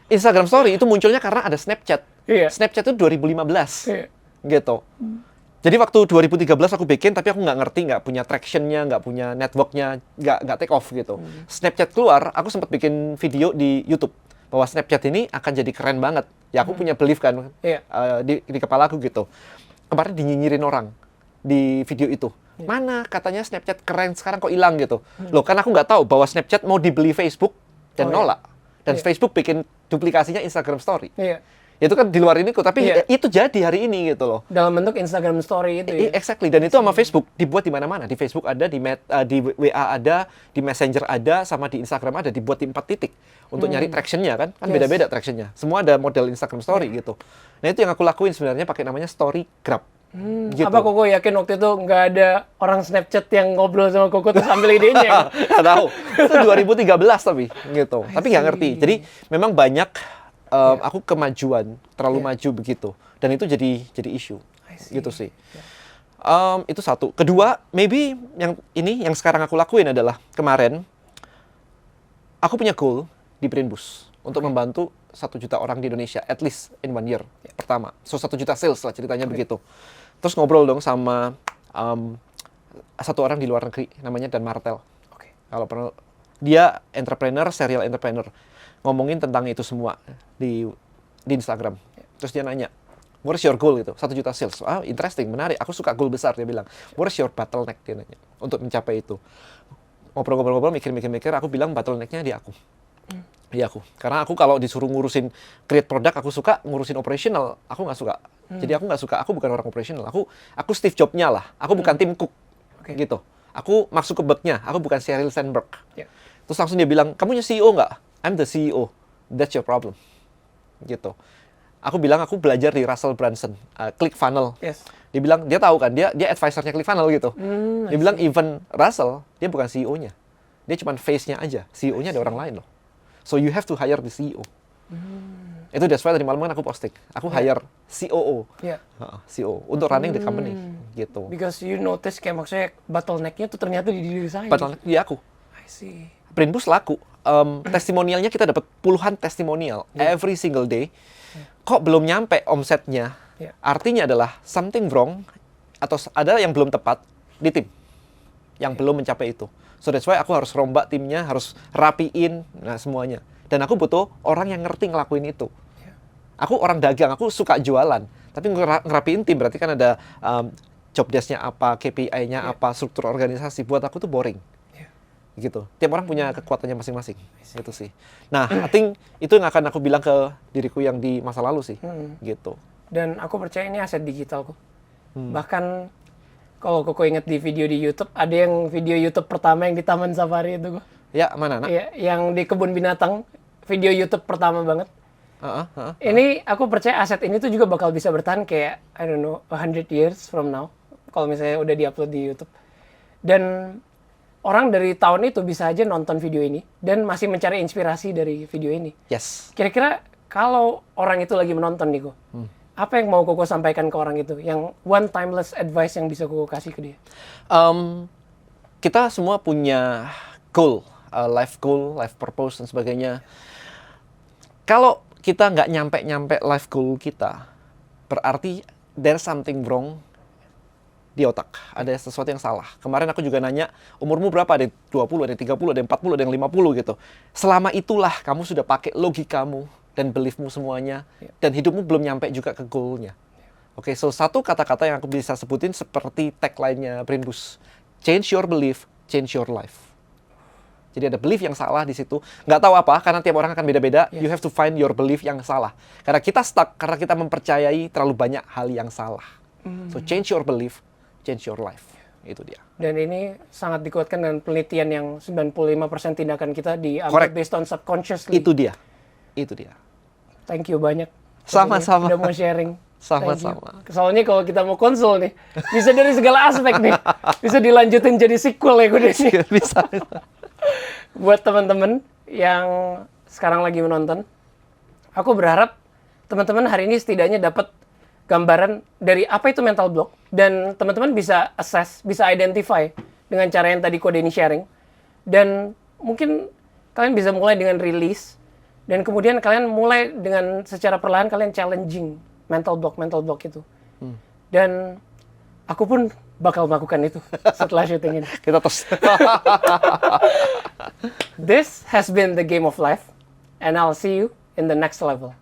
Instagram Story itu munculnya karena ada Snapchat. Iya. Snapchat itu 2015. Iya. Gitu. Jadi waktu 2013 aku bikin, tapi aku nggak ngerti, nggak punya traction-nya, nggak punya network-nya, nggak take off gitu. Snapchat keluar, aku sempat bikin video di YouTube bahwa Snapchat ini akan jadi keren banget. Ya aku punya belief kan di kepala aku gitu. Kemarin dinyinyirin orang di video itu. Mana katanya Snapchat keren, sekarang kok hilang gitu. Loh, kan aku nggak tahu bahwa Snapchat mau dibeli Facebook dan nolak. Dan Facebook bikin duplikasinya Instagram Story. Itu kan di luar ini kok, tapi itu jadi hari ini gitu loh. Dalam bentuk Instagram Story itu ya? Exactly, dan itu sama Facebook, dibuat di mana-mana. Di Facebook ada, di WA ada, di Messenger ada, sama di Instagram ada, dibuat di 4 titik. Untuk nyari traction-nya kan beda-beda traction-nya. Semua ada model Instagram Story gitu. Nah itu yang aku lakuin sebenarnya pakai namanya Story Grab. Gitu. Apa Koko yakin waktu itu nggak ada orang Snapchat yang ngobrol sama Koko terus ambil idenya? Nggak tahu, itu 2013 tapi gitu. Tapi nggak ngerti, jadi memang banyak aku kemajuan, terlalu maju begitu. Dan itu jadi isu, gitu sih. Itu satu. Kedua, maybe yang sekarang aku lakuin adalah kemarin, aku punya goal di Brainboost untuk membantu 1 juta orang di Indonesia, at least in 1 year. Pertama, so 1 juta sales lah ceritanya begitu. Terus ngobrol dong sama satu orang di luar negeri, namanya Dan Martel. Kalau pernah, dia entrepreneur, serial entrepreneur. Ngomongin tentang itu semua di Instagram. Terus dia nanya, what is your goal gitu? 1 juta sales. Interesting, menarik. Aku suka goal besar, dia bilang. What is your bottleneck, dia nanya. Untuk mencapai itu. Ngobrol-ngobrol, mikir-mikir, aku bilang bottleneck-nya di aku. Di aku. Karena aku kalau disuruh ngurusin create produk, aku suka. Ngurusin operational, aku nggak suka. Jadi aku nggak suka, aku bukan orang operational. Aku Steve Jobs-nya lah. Aku bukan Tim Cook. Gitu. Aku masuk ke bug-nya. Aku bukan Sheryl Sandberg. Terus langsung dia bilang, kamunya CEO nggak? I'm the CEO. That's your problem. Gitu. Aku bilang aku belajar di Russell Brunson, ClickFunnels. Dia bilang dia tahu kan, dia advisor-nya ClickFunnels gitu. Dia bilang even Russell dia bukan CEO-nya, dia cuma face-nya aja. CEO-nya ada orang lain loh. So you have to hire the CEO. Itu that's why tadi malam kan aku posting. Aku hire COO, CEO untuk running the company gitu. Because you notice kayak maksudnya bottleneck-nya tuh ternyata di diri saya. Bottleneck di aku. I see. Brainboost laku. Testimonialnya kita dapat puluhan testimonial every single day. Kok belum nyampe omsetnya? Artinya adalah something wrong atau ada yang belum tepat di tim yang belum mencapai itu. So that's why aku harus rombak timnya, harus rapiin semuanya. Dan aku butuh orang yang ngerti ngelakuin itu. Aku orang dagang, aku suka jualan. Tapi ngerapiin tim berarti kan ada job desk-nya apa, KPI-nya apa, struktur organisasi. Buat aku tuh boring. Gitu. Tiap orang punya kekuatannya masing-masing. Itu sih. Nah, I think itu yang akan aku bilang ke diriku yang di masa lalu sih. Gitu. Dan aku percaya ini aset digital kok. Bahkan kalau Koko inget di video di YouTube, ada yang video YouTube pertama yang di Taman Safari itu kok. Ya, mana nak? Iya, yang di kebun binatang, video YouTube pertama banget. Ini aku percaya aset ini tuh juga bakal bisa bertahan kayak, I don't know, 100 years from now. Kalau misalnya udah diupload di YouTube. Dan orang dari tahun itu bisa aja nonton video ini dan masih mencari inspirasi dari video ini. Yes. Kira-kira kalau orang itu lagi menonton nih, apa yang mau Koko sampaikan ke orang itu? Yang one timeless advice yang bisa Koko kasih ke dia? Kita semua punya goal, life goal, life purpose dan sebagainya. Kalau kita nggak nyampe life goal kita, berarti there's something wrong di otak. Ada sesuatu yang salah. Kemarin aku juga nanya, umurmu berapa? Ada yang 20, ada yang 30, ada yang 40, ada yang 50 gitu. Selama itulah kamu sudah pakai logikamu dan beliefmu semuanya. Dan hidupmu belum nyampe juga ke goal-nya. Oke, so satu kata-kata yang aku bisa sebutin seperti tagline-nya Brainboost. Change your belief, change your life. Jadi ada belief yang salah di situ. Nggak tahu apa, karena tiap orang akan beda-beda. You have to find your belief yang salah. Karena kita stuck, karena kita mempercayai terlalu banyak hal yang salah. So change your belief, change your life. Itu dia. Dan ini sangat dikuatkan dengan penelitian yang 95% tindakan kita diambil based on subconsciously. Itu dia. Itu dia. Thank you banyak. Sama-sama. Udah mau sharing. Sama-sama. Soalnya kalau kita mau konsul nih, bisa dari segala aspek nih. Bisa dilanjutin jadi sequel ya gue ini. Bisa. Buat teman-teman yang sekarang lagi menonton, aku berharap teman-teman hari ini setidaknya dapat gambaran dari apa itu mental block dan teman-teman bisa assess, bisa identify dengan cara yang tadi Ko Denny sharing. Dan mungkin kalian bisa mulai dengan release dan kemudian kalian mulai dengan secara perlahan kalian challenging mental block itu. Dan Aku pun bakal melakukan itu setelah syuting ini. Kita tos. This has been the game of life, and I'll see you in the next level.